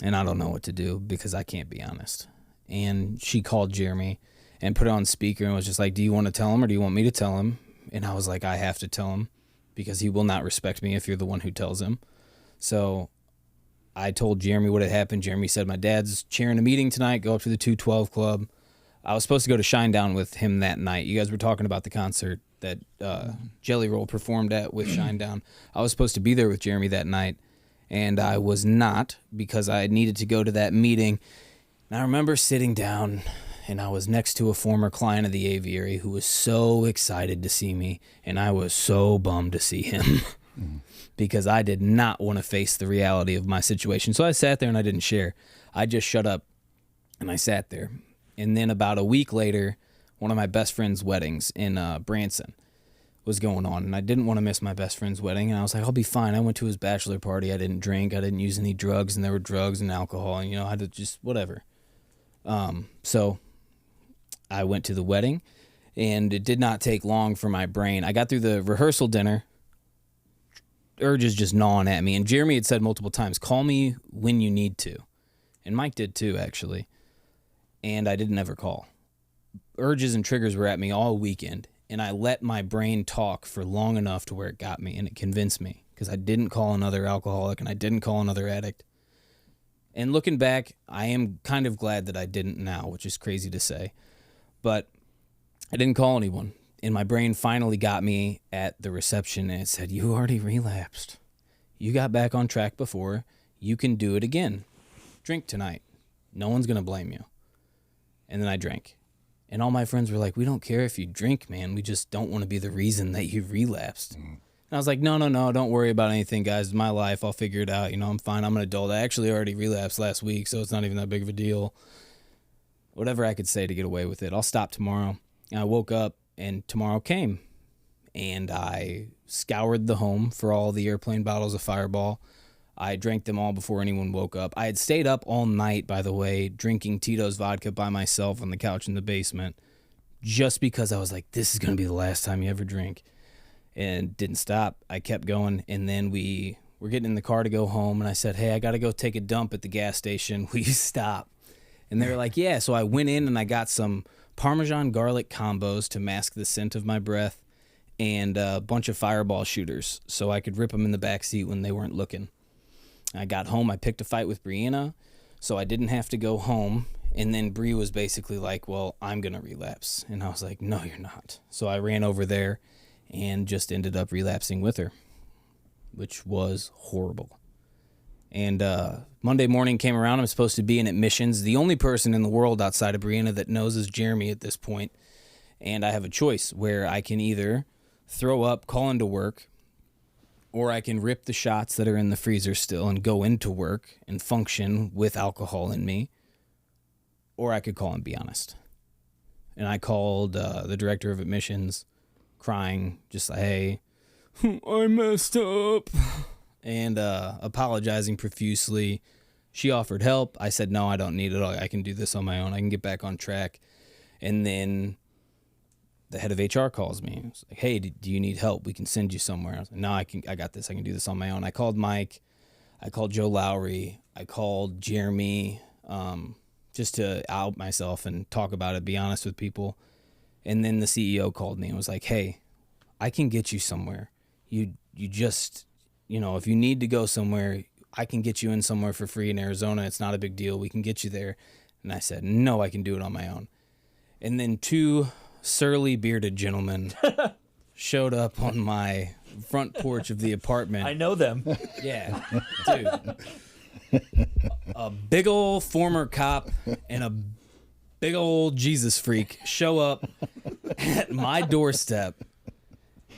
and I don't know what to do because I can't be honest." And she called Jeremy and put it on speaker and was just like, "Do you want to tell him or do you want me to tell him?" And I was like, "I have to tell him because he will not respect me if you're the one who tells him." So I told Jeremy what had happened. Jeremy said, "My dad's chairing a meeting tonight. Go up to the 212 Club." I was supposed to go to Shinedown with him that night. You guys were talking about the concert that Jelly Roll performed at with Shinedown. I was supposed to be there with Jeremy that night, and I was not because I needed to go to that meeting. And I remember sitting down, and I was next to a former client of the aviary who was so excited to see me, and I was so bummed to see him because I did not want to face the reality of my situation. So I sat there and I didn't share. I just shut up, and I sat there. And then about a week later, one of my best friend's weddings in Branson was going on, and I didn't want to miss my best friend's wedding, and I was like, I'll be fine. I went to his bachelor party. I didn't drink. I didn't use any drugs, and there were drugs and alcohol, and, I had to just whatever. So I went to the wedding, and it did not take long for my brain. I got through the rehearsal dinner, urges just gnawing at me, and Jeremy had said multiple times, "Call me when you need to," and Mike did too, actually. And I didn't ever call. Urges and triggers were at me all weekend, and I let my brain talk for long enough to where it got me, and it convinced me because I didn't call another alcoholic and I didn't call another addict. And looking back, I am kind of glad that I didn't now, which is crazy to say. But I didn't call anyone, and my brain finally got me at the reception, and it said, "You already relapsed. You got back on track before. You can do it again. Drink tonight. No one's going to blame you." And then I drank. And all my friends were like, "We don't care if you drink, man. We just don't want to be the reason that you relapsed." And I was like, no, don't worry about anything, guys. It's my life. I'll figure it out. I'm fine. I'm an adult. I actually already relapsed last week, so it's not even that big of a deal. Whatever I could say to get away with it. I'll stop tomorrow. And I woke up, and tomorrow came. And I scoured the home for all the airplane bottles of Fireball. I drank them all before anyone woke up. I had stayed up all night, by the way, drinking Tito's vodka by myself on the couch in the basement just because I was like, this is going to be the last time you ever drink. And didn't stop. I kept going, and then we were getting in the car to go home, and I said, "Hey, I got to go take a dump at the gas station. Will you stop?" And they were like, "Yeah." So I went in, and I got some Parmesan garlic combos to mask the scent of my breath and a bunch of Fireball shooters so I could rip them in the back seat when they weren't looking. I got home, I picked a fight with Brianna, so I didn't have to go home. And then Bree was basically like, "Well, I'm going to relapse." And I was like, "No, you're not." So I ran over there and just ended up relapsing with her, which was horrible. And Monday morning came around. I'm supposed to be in admissions. The only person in the world outside of Brianna that knows is Jeremy at this point. And I have a choice where I can either throw up, call into work, or I can rip the shots that are in the freezer still and go into work and function with alcohol in me, or I could call and be honest. And I called the director of admissions, crying, just like, "Hey, I messed up," and apologizing profusely. She offered help. I said, "No, I don't need it. I can do this on my own. I can get back on track." And then the head of HR calls me. It's like, "Hey, do you need help? We can send you somewhere." I was like, "No, I got this. I can do this on my own." I called Mike. I called Joe Lowry. I called Jeremy, just to out myself and talk about it, be honest with people. And then the CEO called me and was like, "Hey, I can get you somewhere. You just, if you need to go somewhere, I can get you in somewhere for free in Arizona. It's not a big deal. We can get you there." And I said, "No, I can do it on my own." And then two surly bearded gentlemen showed up on my front porch of the apartment. I know them. Yeah, dude. A big old former cop and a big old Jesus freak show up at my doorstep,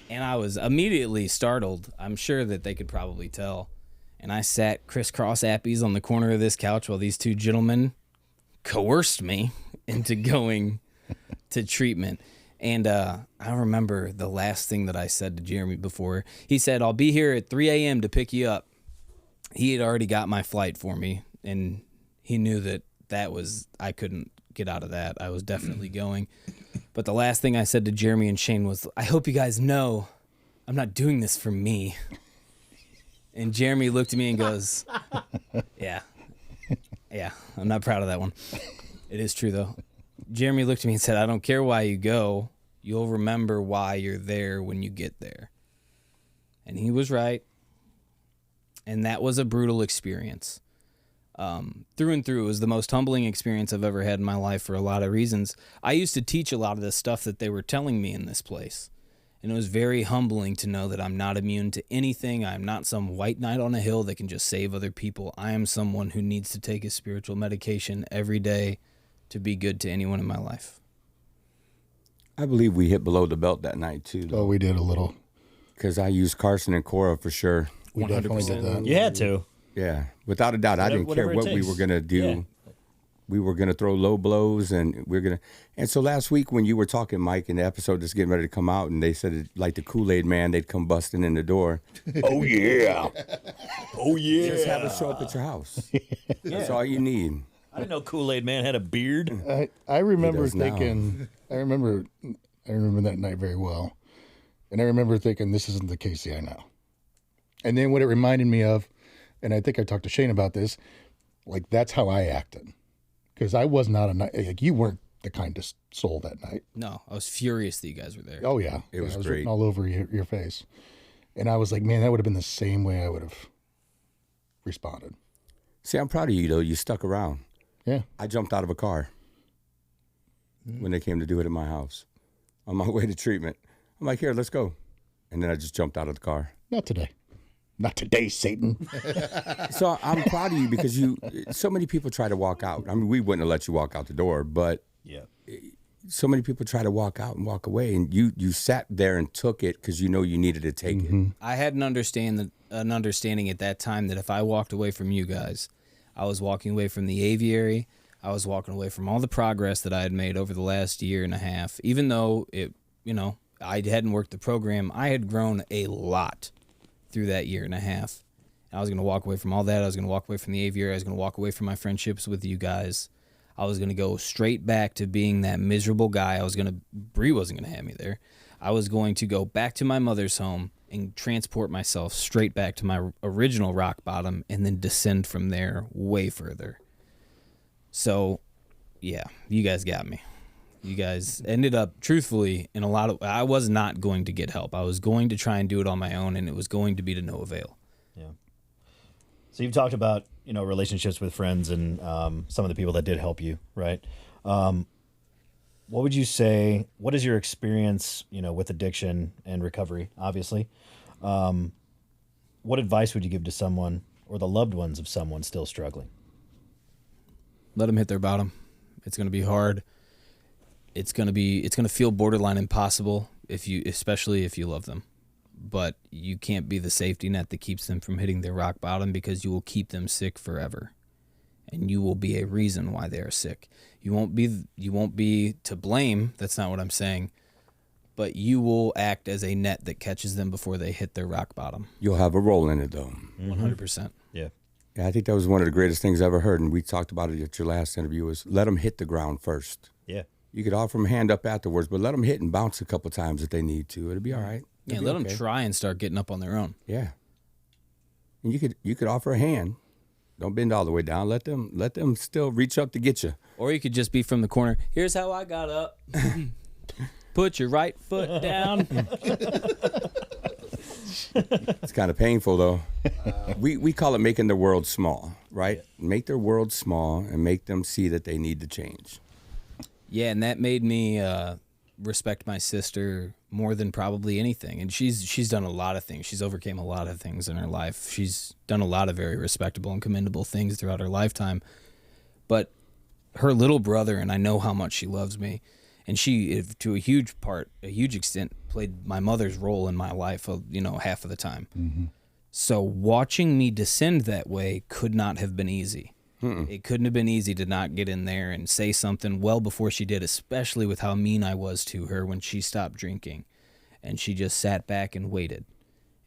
and I was immediately startled. I'm sure that they could probably tell. And I sat crisscross appies on the corner of this couch while these two gentlemen coerced me into going to treatment. And I remember the last thing that I said to Jeremy before. He said, "I'll be here at 3 a.m. to pick you up." He had already got my flight for me, and he knew that I couldn't get out of that. I was definitely going. But the last thing I said to Jeremy and Shane was, I hope you guys know I'm not doing this for me. And Jeremy looked at me and goes, yeah, I'm not proud of that one. It is true, though. Jeremy looked at me and said, I don't care why you go. You'll remember why you're there when you get there. And he was right. And that was a brutal experience. Through and through, it was the most humbling experience I've ever had in my life for a lot of reasons. I used to teach a lot of this stuff that they were telling me in this place. And it was very humbling to know that I'm not immune to anything. I'm not some white knight on a hill that can just save other people. I am someone who needs to take a spiritual medication every day to be good to anyone in my life. I believe we hit below the belt that night, too. Oh, we did a little. Because I used Carson and Cora for sure. We definitely did that. You had to. Yeah, without a doubt. I didn't care Whatever it what we takes. were going to do. Yeah. We were going to throw low blows, and we're going to. And so last week when you were talking, Mike, in the episode that's getting ready to come out, and they said it, like the Kool-Aid man, they'd come busting in the door. Oh, yeah. Oh, yeah. Just have us show up at your house. That's all you need. I didn't know Kool-Aid Man had a beard. I remember does now. thinking, I remember that night very well. And I remember thinking, this isn't the Casey I know. And then what it reminded me of, and I think I talked to Shane about this, like that's how I acted. Because I was not like you weren't the kindest soul that night. No, I was furious that you guys were there. Oh, yeah. It was I was great. written all over your face. And I was like, man, that would have been the same way I would have responded. See, I'm proud of you, though. You stuck around. Yeah. I jumped out of a car when they came to do it at my house on my way to treatment. I'm like, here, let's go. And then I just jumped out of the car. Not today. Not today, Satan. So I'm proud of you because so many people try to walk out. I mean, we wouldn't have let you walk out the door, but Yeah. so many people try to walk out and walk away. And you sat there and took it because you know you needed to take it. I had an understanding at that time that if I walked away from you guys, I was walking away from the aviary. I was walking away from all the progress that I had made over the last year and a half. Even though I hadn't worked the program, I had grown a lot through that year and a half. I was going to walk away from all that. I was going to walk away from the aviary. I was going to walk away from my friendships with you guys. I was going to go straight back to being that miserable guy. Bree wasn't going to have me there. I was going to go back to my mother's home and transport myself straight back to my original rock bottom and then descend from there way further. So, yeah, you guys got me. You guys ended up, truthfully, I was not going to get help. I was going to try and do it on my own, and it was going to be to no avail. Yeah. So you've talked about, relationships with friends and some of the people that did help you, right? What would you say, what is your experience, with addiction and recovery, obviously? What advice would you give to someone or the loved ones of someone still struggling? Let them hit their bottom. It's going to be hard. It's going to feel borderline impossible especially if you love them. But you can't be the safety net that keeps them from hitting their rock bottom because you will keep them sick forever. And you will be a reason why they are sick. You won't be to blame. That's not what I'm saying. But you will act as a net that catches them before they hit their rock bottom. You'll have a role in it, though. 100%. Yeah. Yeah, I think that was one of the greatest things I ever heard, and we talked about it at your last interview, was let them hit the ground first. Yeah. You could offer them a hand up afterwards, but let them hit and bounce a couple times if they need to. It'll be all right. Yeah, It'll be let okay. them try and start getting up on their own. Yeah. And you could offer a hand. Don't bend all the way down. Let them still reach up to get you. Or you could just be from the corner. Here's how I got up. Put your right foot down. It's kind of painful, though. We call it making the world small, right? Yeah. Make their world small and make them see that they need to change. Yeah, and that made me respect my sister more than probably anything. And she's done a lot of things. She's overcame a lot of things in her life. She's done a lot of very respectable and commendable things throughout her lifetime. But her little brother, and I know how much she loves me, and she, to a huge extent, played my mother's role in my life, half of the time. Mm-hmm. So watching me descend that way could not have been easy. Mm-mm. It couldn't have been easy to not get in there and say something well before she did, especially with how mean I was to her when she stopped drinking. And she just sat back and waited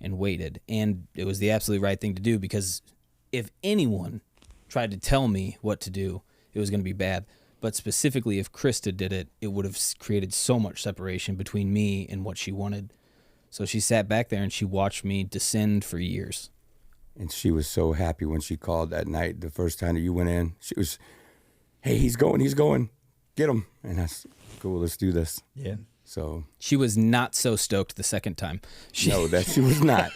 and waited. And it was the absolutely right thing to do, because if anyone tried to tell me what to do, it was going to be bad. But specifically, if Krista did it, it would have created so much separation between me and what she wanted. So she sat back there and she watched me descend for years. And she was so happy when she called that night, the first time that you went in. She was, hey, he's going. Get him. And I said, cool, let's do this. Yeah. So She was not so stoked the second time. she was not.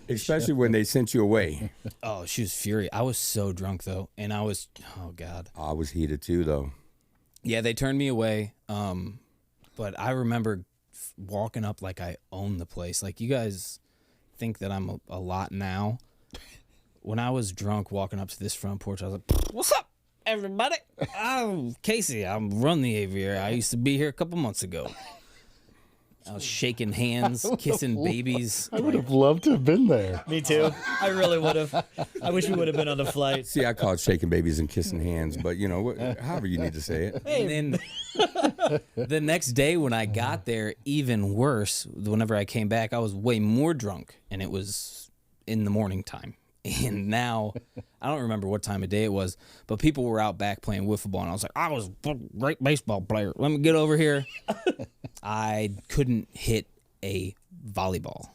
Especially when they sent you away. Oh, she was furious. I was so drunk, though. And I was, oh, God. I was heated too, though. Yeah, they turned me away. But I remember walking up like I owned the place. Like, you guys think that I'm a lot now. When I was drunk walking up to this front porch, I was like, what's up, everybody? I'm Casey. I run the aviary. I used to be here a couple months ago. I was shaking hands, kissing babies. I would have loved to have been there. Me too. I really would have. I wish we would have been on the flight. See, I call it shaking babies and kissing hands, but however you need to say it. And then the next day when I got there, even worse, whenever I came back, I was way more drunk, and it was in the morning time. And now, I don't remember what time of day it was, but people were out back playing wiffle ball, and I was like, I was a great baseball player. Let me get over here. I couldn't hit a volleyball.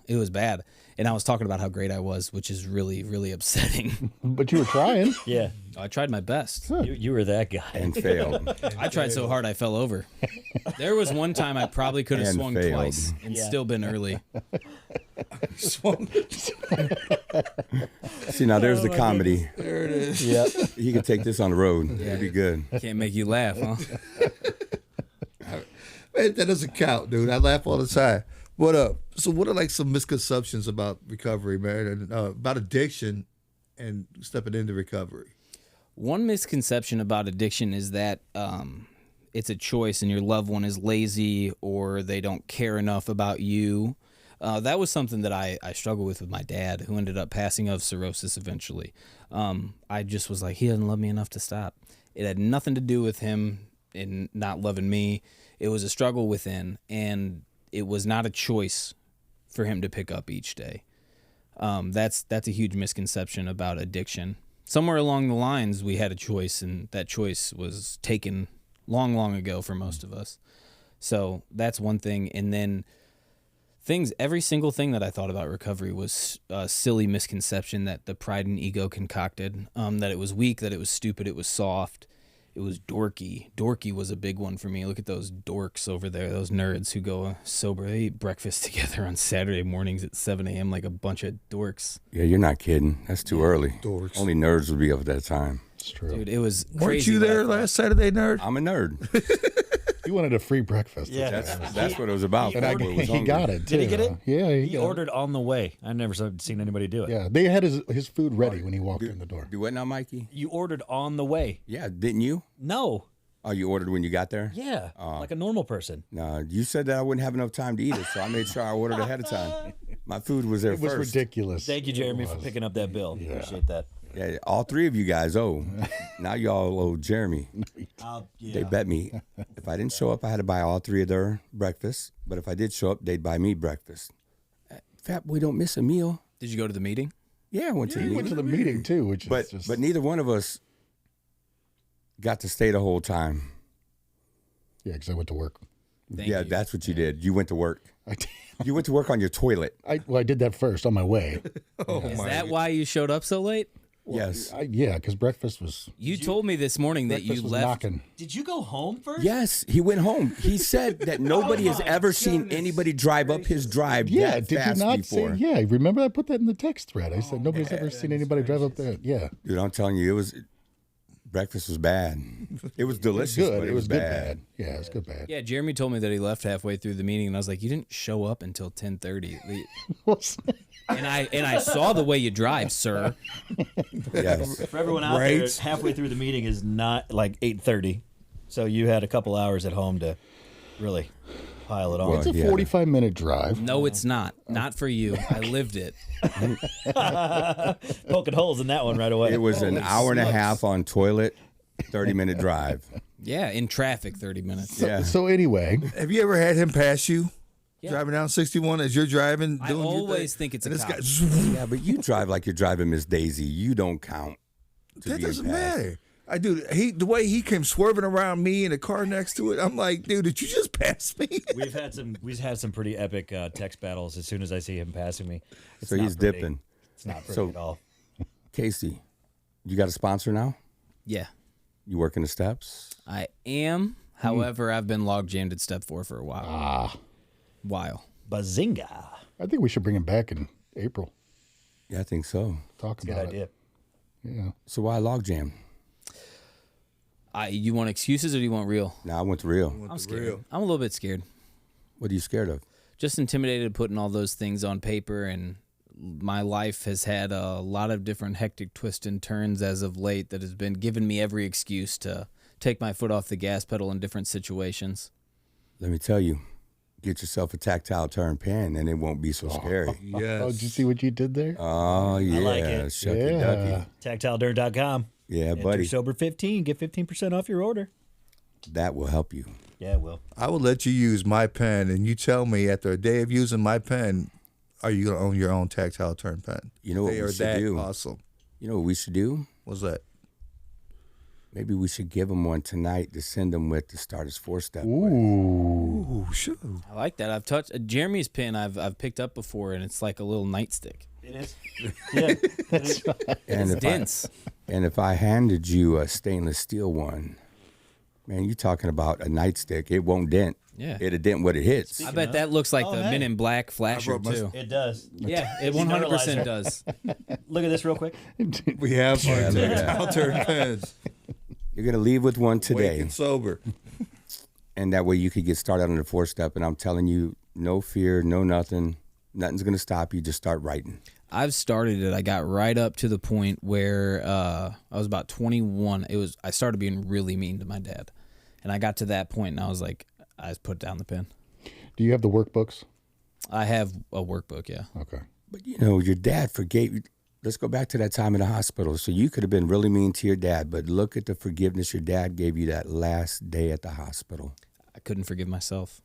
It was bad. And I was talking about how great I was, which is really, really upsetting. But you were trying. Yeah. I tried my best. You were that guy. And failed. I tried so hard I fell over. There was one time I probably could have And swung failed. twice and Yeah. still been early. See, now there's the comedy. There it is. Yeah. He could take this on the road. It'd be good. Can't make you laugh, huh? Man, that doesn't count, dude. I laugh all the time. So what are like some misconceptions about recovery, man, and about addiction and stepping into recovery? One misconception about addiction is that it's a choice and your loved one is lazy or they don't care enough about you. That was something that I struggled with my dad, who ended up passing of cirrhosis eventually. I just was like, he doesn't love me enough to stop. It had nothing to do with him and not loving me. It was a struggle within, and it was not a choice for him to pick up each day. That's a huge misconception about addiction. Somewhere along the lines, we had a choice, and that choice was taken long, long ago for most of us. So that's one thing. And then every single thing that I thought about recovery was a silly misconception that the pride and ego concocted, that it was weak, that it was stupid, it was soft, it was dorky. Dorky was a big one for me. Look at those dorks over there, those nerds who go sober. They eat breakfast together on Saturday mornings at 7 a.m. like a bunch of dorks. Yeah, you're not kidding. That's too early. Dorks. Only nerds would be up at that time. It's true. Dude, it was Weren't crazy. you what I there thought. last Saturday, nerd? I'm a nerd. You wanted a free breakfast. Yeah. That's what it was about. And People was he hungry. got it, too. Did he get it? Yeah, He got it. ordered on the way. I've never seen anybody do it. Yeah, they had his food ready when he walked in the door. Do what now, Mikey? You ordered on the way. Yeah, didn't you? No. Oh, you ordered when you got there? Yeah. Like a normal person. No, you said that I wouldn't have enough time to eat it, so I made sure I ordered ahead of time. My food was there It was first. ridiculous. Thank you, Jeremy, for picking up that bill. Appreciate that. Yeah, all three of you guys owe. Now y'all owe Jeremy. Yeah. They bet me if I didn't show up, I had to buy all three of their breakfasts. But if I did show up, they'd buy me breakfast. Fat boy don't miss a meal. Did you go to the meeting? Yeah, I went to the He went to meeting. the meeting, too, which is just... But neither one of us got to stay the whole time. Yeah, because I went to work. Thank Yeah, you. that's what you did. You went to work. I did. You went to work on your toilet. I did that first on my way. Is that why you showed up so late? Yes. Yeah, because breakfast was You told me this morning that breakfast you was left. knocking. Did you go home first? Yes, he went home. He said that nobody has ever seen anybody drive up his drive Yeah, that did you fast not before. see? Yeah, remember I put that in the text thread. I said nobody's ever seen anybody drive up there. Yeah, Dude, I'm telling you, breakfast was bad. It was delicious, good. but It was good bad. bad. Yeah, it was good bad. Yeah, Jeremy told me that he left halfway through the meeting, and I was like, "You didn't show up until 10:30." And I saw the way you drive, sir. Yes. For everyone out there, Right. halfway through the meeting is not like 8:30. So you had a couple hours at home to really pile it on. It's a Yeah. 45-minute drive. No, it's not. Not for you. I lived it. Poking holes in that one right away. It was an hour and a half on toilet, 30-minute drive. Yeah, in traffic, 30 minutes. Yeah. So anyway, Have you ever had him pass you driving down 61 as you're driving? I doing your always thing? think it's a And this cop. guy, Yeah, but you drive like you're driving Miss Daisy. You don't count. to that being doesn't passed. matter. The way he came swerving around me in the car next to it, I'm like, dude, did you just pass me? We've had some pretty epic text battles. As soon as I see him passing me, So he's pretty. dipping. It's not pretty at all. Casey, you got a sponsor now? Yeah, You working the steps? I am. However, I've been log jammed at step 4 for a while. Bazinga! I think we should bring him back in April. Yeah, I think so. Talk Good about idea. it. Yeah. So why logjam? You want excuses or do you want real? Now I went real. I'm scared. I'm a little bit scared. What are you scared of? Just intimidated putting all those things on paper, and my life has had a lot of different hectic twists and turns as of late that has been giving me every excuse to take my foot off the gas pedal in different situations. Let me tell you, get yourself a tactile turn pen and it won't be so scary. Yes. Oh, did you see what you did there? Oh, yeah. like it. Shucky Yeah. ducky. TactileDirt.com. Yeah, Enter buddy. Sober15. Get 15% off your order. That will help you. Yeah, it will. I will let you use my pen, and you tell me after a day of using my pen, are you going to own your own tactile turn pen? You know what They we are should that do? awesome. You know what we should do? What's that? Maybe we should give him one tonight to send him with to start his 4-step. Ooh, sure. I like that. I've touched Jeremy's pin. I've picked up before, and it's like a little nightstick. It is. Yeah. And It's if dense. And if I handed you a stainless steel one, man, you're talking about a nightstick. It won't dent. Yeah. It'll dent what it hits. I bet that looks like Oh, the hey. Men in Black flasher brought my- too. It does. Yeah, it It's 100% neuralizer. does. Look at this real quick. We have our look at tactile turn pens. You're going to leave with one Wake today. and sober. And that way you could get started on the 4-step. And I'm telling you, no fear, no nothing. Nothing's going to stop you. Just start writing. I've started it. I got right up to the point where I was about 21. I started being really mean to my dad, and I got to that point, and I was like, I just put down the pen. Do you have the workbooks? I have a workbook, yeah. Okay. But, you know, your dad forgave you. Let's go back to that time in the hospital. So you could have been really mean to your dad, but look at the forgiveness your dad gave you that last day at the hospital. I couldn't forgive myself.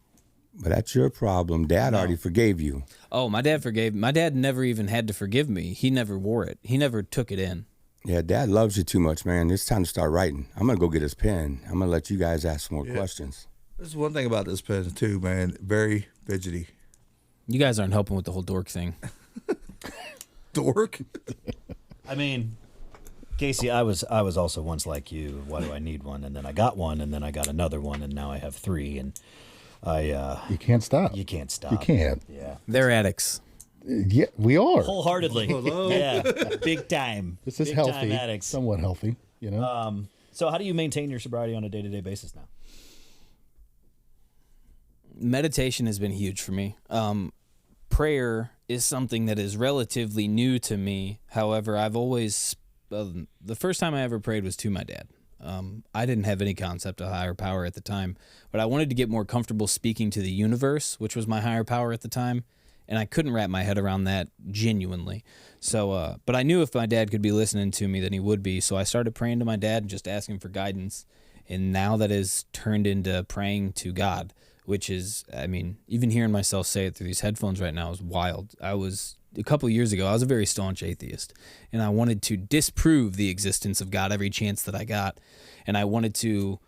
But that's your problem. Dad already forgave you. Oh, my dad forgave. My dad never even had to forgive me. He never wore it. He never took it in. Yeah, Dad loves you too much, man. It's time to start writing. I'm going to go get his pen. I'm going to let you guys ask some more questions. There's one thing about this pen, too, man. Very fidgety. You guys aren't helping with the whole dork thing. Dork? I mean, Casey, I was also once like you. Why do I need one? And then I got one, and then I got another one, and now I have 3. And You can't stop. you can't stop. You can't. Yeah. They're addicts. Yeah, we are. Wholeheartedly. Hello? Yeah. Big time. This is Big healthy. Time addicts. Somewhat healthy, you know? So how do you maintain your sobriety on a day-to-day basis now? Meditation has been huge for me. Prayer is something that is relatively new to me. However, I've always, the first time I ever prayed was to my dad. I didn't have any concept of higher power at the time, but I wanted to get more comfortable speaking to the universe, which was my higher power at the time, and I couldn't wrap my head around that genuinely. So, but I knew if my dad could be listening to me, then he would be. So I started praying to my dad and just asking for guidance. And now that has turned into praying to God, which is, I mean, even hearing myself say it through these headphones right now is wild. A couple of years ago, I was a very staunch atheist, and I wanted to disprove the existence of God every chance that I got. And I wanted to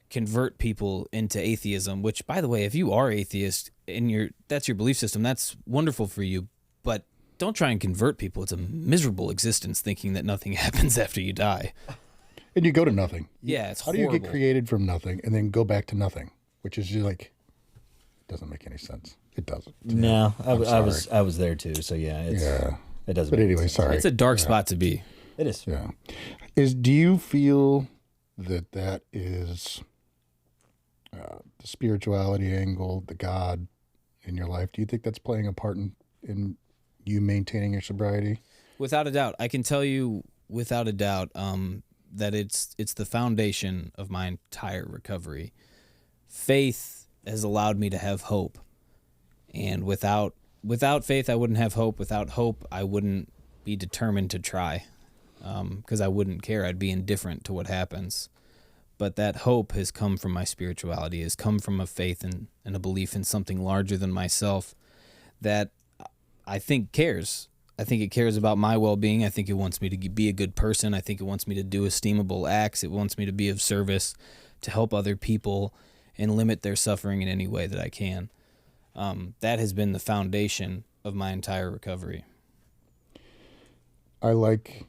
convert people into atheism, which, by the way, if you are atheist and that's your belief system, that's wonderful for you. But don't try and convert people. It's a miserable existence thinking that nothing happens after you die. And you go to nothing. Yeah, it's How horrible. do you get created from nothing and then go back to nothing? Which is just like, doesn't make any sense. It doesn't. No, I sorry. was there too. So yeah, Yeah. it doesn't. But make anyway, sense. sorry. It's a dark spot to be. It is. Yeah. Do you feel that is the spirituality angle, the God in your life? Do you think that's playing a part in you maintaining your sobriety? Without a doubt. I can tell you without a doubt that it's the foundation of my entire recovery. Faith has allowed me to have hope. And without faith, I wouldn't have hope. Without hope, I wouldn't be determined to try because I wouldn't care. I'd be indifferent to what happens. But that hope has come from my spirituality, has come from a faith and a belief in something larger than myself that I think cares I think it cares about my well-being. I think it wants me to be a good person. I think it wants me to do esteemable acts. It wants me to be of service, to help other people and limit their suffering in any way that I can. That has been the foundation of my entire recovery. I like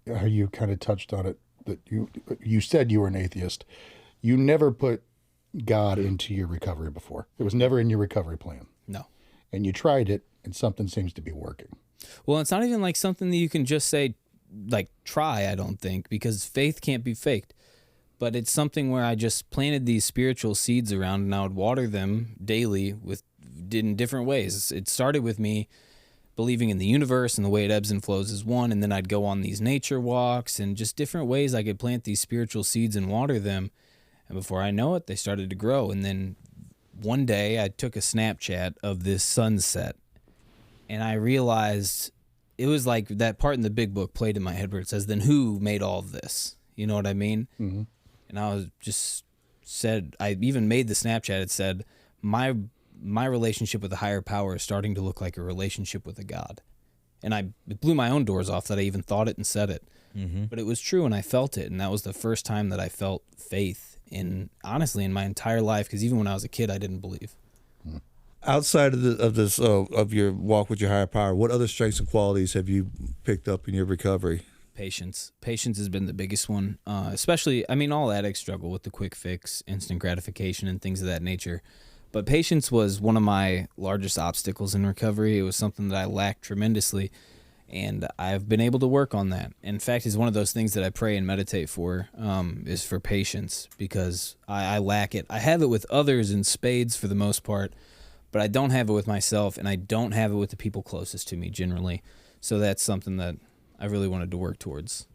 how you kind of touched on it, that you said you were an atheist. You never put God into your recovery before. It was never in your recovery plan. No. And you tried it, and something seems to be working. Well, it's not even like something that you can just say, like, try, I don't think, because faith can't be faked. But it's something where I just planted these spiritual seeds around, and I would water them daily in different ways. It started with me believing in the universe and the way it ebbs and flows is one, and then I'd go on these nature walks and just different ways I could plant these spiritual seeds and water them. And before I know it, they started to grow. And then one day I took a Snapchat of this sunset, and I realized it was like that part in the Big Book played in my head where it says, then who made all of this? You know what I mean? Mm-hmm. And I was just said, I even made the Snapchat. It said, my relationship with a higher power is starting to look like a relationship with a God. And it blew my own doors off that I even thought it and said it. Mm-hmm. But it was true, and I felt it. And that was the first time that I felt faith honestly, in my entire life, because even when I was a kid, I didn't believe. Outside of your walk with your higher power, what other strengths and qualities have you picked up in your recovery? Patience. Patience has been the biggest one. Especially, I mean, all addicts struggle with the quick fix, instant gratification, and things of that nature. But patience was one of my largest obstacles in recovery. It was something that I lacked tremendously, and I've been able to work on that. In fact, it's one of those things that I pray and meditate for, is for patience, because I lack it. I have it with others in spades for the most part, but I don't have it with myself, and I don't have it with the people closest to me generally. So that's something that I really wanted to work towards.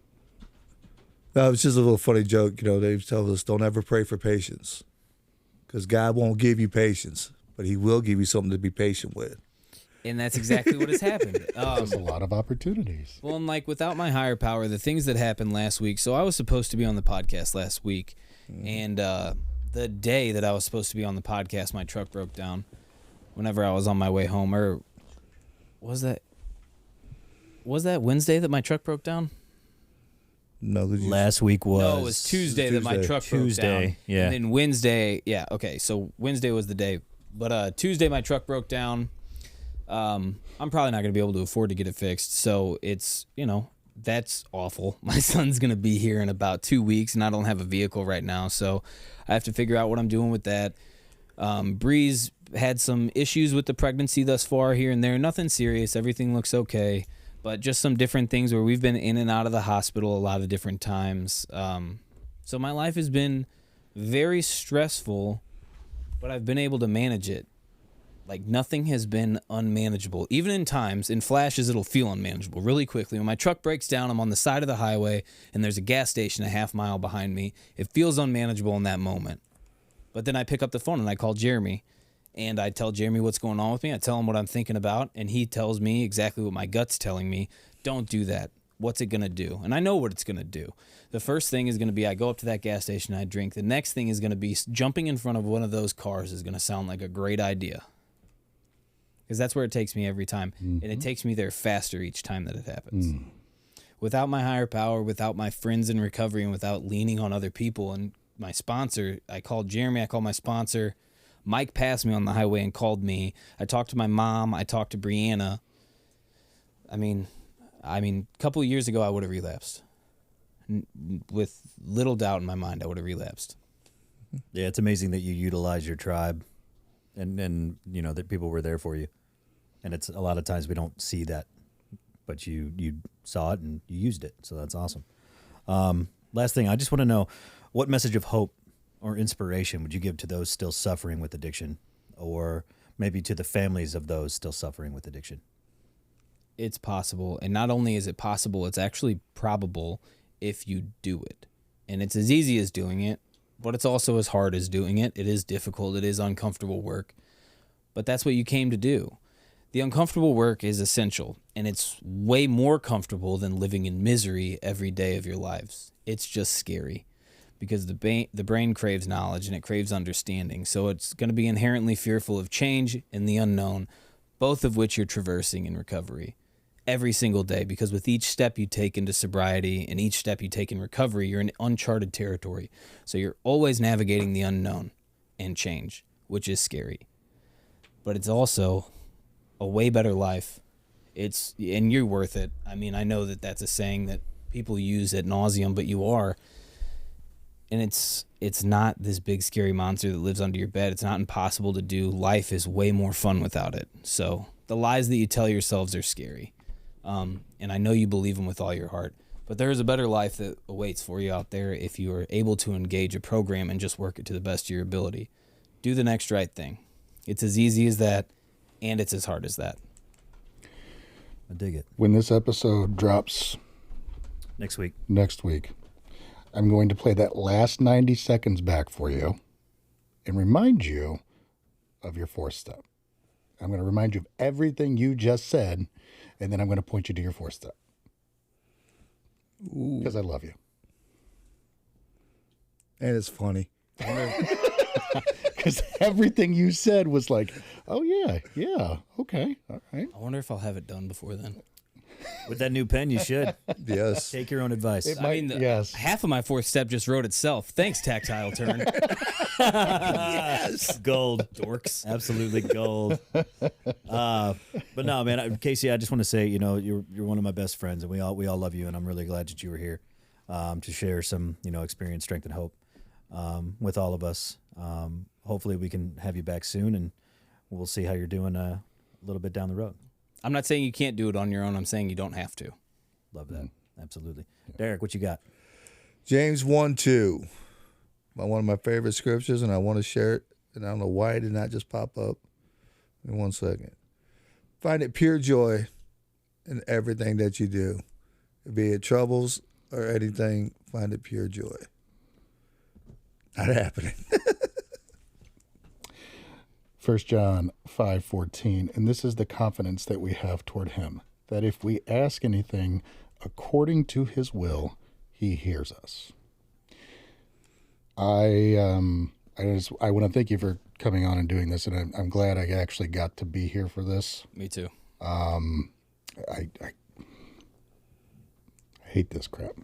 No, it's just a little funny joke. You know, they tell us don't ever pray for patience, because God won't give you patience, but he will give you something to be patient with. And that's exactly what has happened. There's a lot of opportunities. Well, and like without my higher power, the things that happened last week. So I was supposed to be on the podcast last week, and the day that I was supposed to be on the podcast, my truck broke down. Whenever I was on my way home, or was that Wednesday that my truck broke down? No, last week was. No, it was Tuesday that my truck broke down. Yeah. And then Wednesday, yeah, okay. So Wednesday was the day, but Tuesday my truck broke down. I'm probably not going to be able to afford to get it fixed. So it's, that's awful. My son's going to be here in about 2 weeks, and I don't have a vehicle right now. So I have to figure out what I'm doing with that. Bree's had some issues with the pregnancy thus far here and there. Nothing serious. Everything looks okay. But just some different things where we've been in and out of the hospital a lot of different times. So my life has been very stressful, but I've been able to manage it. Like, nothing has been unmanageable. Even in flashes, it'll feel unmanageable really quickly. When my truck breaks down, I'm on the side of the highway, and there's a gas station a half mile behind me. It feels unmanageable in that moment. But then I pick up the phone, and I call Jeremy, and I tell Jeremy what's going on with me. I tell him what I'm thinking about, and he tells me exactly what my gut's telling me. Don't do that. What's it going to do? And I know what it's going to do. The first thing is going to be I go up to that gas station, I drink. The next thing is going to be jumping in front of one of those cars is going to sound like a great idea. Because that's where it takes me every time. Mm-hmm. And it takes me there faster each time that it happens. Without my higher power, without my friends in recovery, and without leaning on other people and my sponsor, I called Jeremy, I called my sponsor. Mike passed me on the highway and called me. I talked to my mom. I talked to Brianna. I mean, a couple of years ago, I would have relapsed. With little doubt in my mind, I would have relapsed. Yeah, it's amazing that you utilize your tribe and that people were there for you. And it's a lot of times we don't see that, but you saw it and you used it. So that's awesome. Last thing, I just want to know, what message of hope or inspiration would you give to those still suffering with addiction, or maybe to the families of those still suffering with addiction? It's possible. And not only is it possible, it's actually probable if you do it. And it's as easy as doing it, but it's also as hard as doing it. It is difficult. It is uncomfortable work. But that's what you came to do. The uncomfortable work is essential, and it's way more comfortable than living in misery every day of your lives. It's just scary because the brain craves knowledge and it craves understanding. So it's going to be inherently fearful of change and the unknown, both of which you're traversing in recovery. every single day, because with each step you take into sobriety and each step you take in recovery, you're in uncharted territory. So you're always navigating the unknown and change, which is scary. But it's also a way better life. And you're worth it. I mean, I know that that's a saying that people use ad nauseum, but you are. And it's not this big scary monster that lives under your bed. It's not impossible to do. Life is way more fun without it. So the lies that you tell yourselves are scary. And I know you believe them with all your heart. But there is a better life that awaits for you out there if you are able to engage a program and just work it to the best of your ability. Do the next right thing. It's as easy as that, and it's as hard as that. I dig it. When this episode drops Next week, I'm going to play that last 90 seconds back for you and remind you of your fourth step. I'm going to remind you of everything you just said, and then I'm going to point you to your fourth step. Because I love you. And it's funny. Because everything you said was like, oh, yeah, okay, all right. I wonder if I'll have it done before then. with that new pen, you should Yes. take your own advice. Yes. Half of my fourth step just wrote itself. Thanks, Tactile Turn. Yes, gold, dorks, absolutely gold. But no, man, Casey, I just want to say, you're one of my best friends, and we all love you, and I'm really glad that you were here to share some, experience, strength, and hope with all of us. Hopefully, we can have you back soon, and we'll see how you're doing a little bit down the road. I'm not saying you can't do it on your own. I'm saying you don't have to. Love that. Absolutely. Derek, what you got? James 1:2. One of my favorite scriptures, and I want to share it. And I don't know why it did not just pop up. In 1 second. Find it pure joy in everything that you do. Be it troubles or anything, find it pure joy. Not happening. 1 John 5:14, and this is the confidence that we have toward him, that if we ask anything according to his will, he hears us. I want to thank you for coming on and doing this, and I'm glad I actually got to be here for this. Me too. I hate this crap.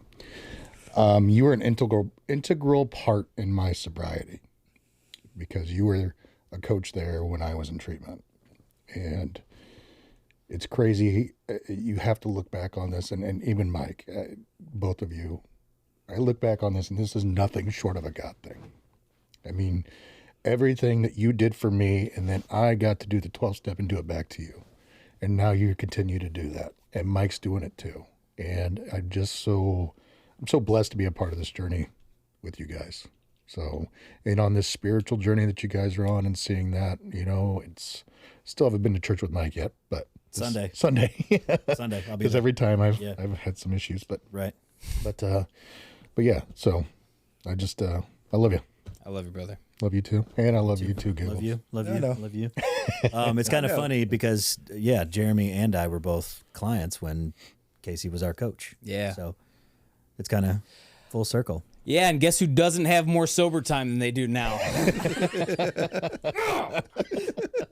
You were an integral part in my sobriety because you were a coach there when I was in treatment. And it's crazy. You have to look back on this, and even Mike, both of you, I look back on this, and this is nothing short of a God thing. I mean, everything that you did for me, and then I got to do the 12-step and do it back to you. And now you continue to do that. And Mike's doing it too. And I'm so blessed to be a part of this journey with you guys. So, and on this spiritual journey that you guys are on and seeing that, it's still haven't been to church with Mike yet, but Sunday, Sunday, I'll be because there. every time I've had some issues, but Right. but yeah. So I just I love you. I love you, brother. Love you too, and I love you too, Gil. Love you. I know. Love you. It's kind of funny because, Jeremy and I were both clients when Casey was our coach. Yeah. So it's kind of full circle. Yeah, and guess who doesn't have more sober time than they do now?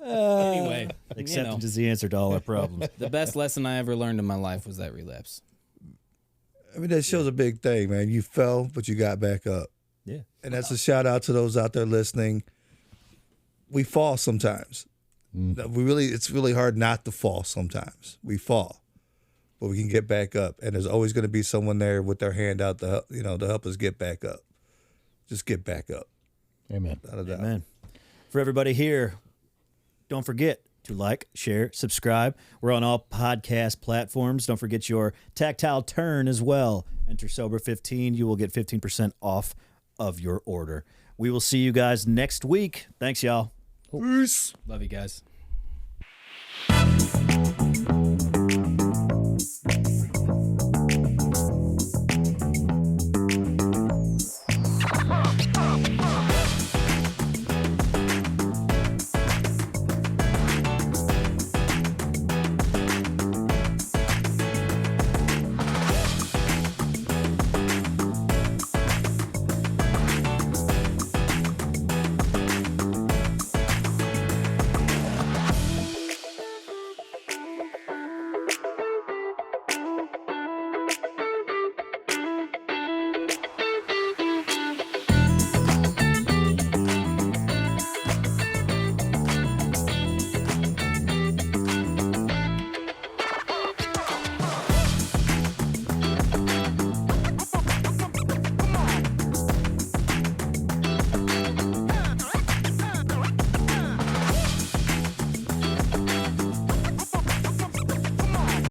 Anyway, Acceptance is the answer to all our problems. the best lesson I ever learned in my life was that relapse. I mean, that shows a big thing, man. You fell, but you got back up. Yeah. And that's a shout out to those out there listening. We fall sometimes. It's really hard not to fall sometimes. We fall, but we can get back up. And there's always going to be someone there with their hand out to help us get back up. Just get back up. Amen. Without a doubt. Amen. For everybody here, don't forget to like, share, subscribe. We're on all podcast platforms. Don't forget your Tactile Turn as well. Enter Sober15. You will get 15% off of your order. We will see you guys next week. Thanks, y'all. Peace. Love you guys.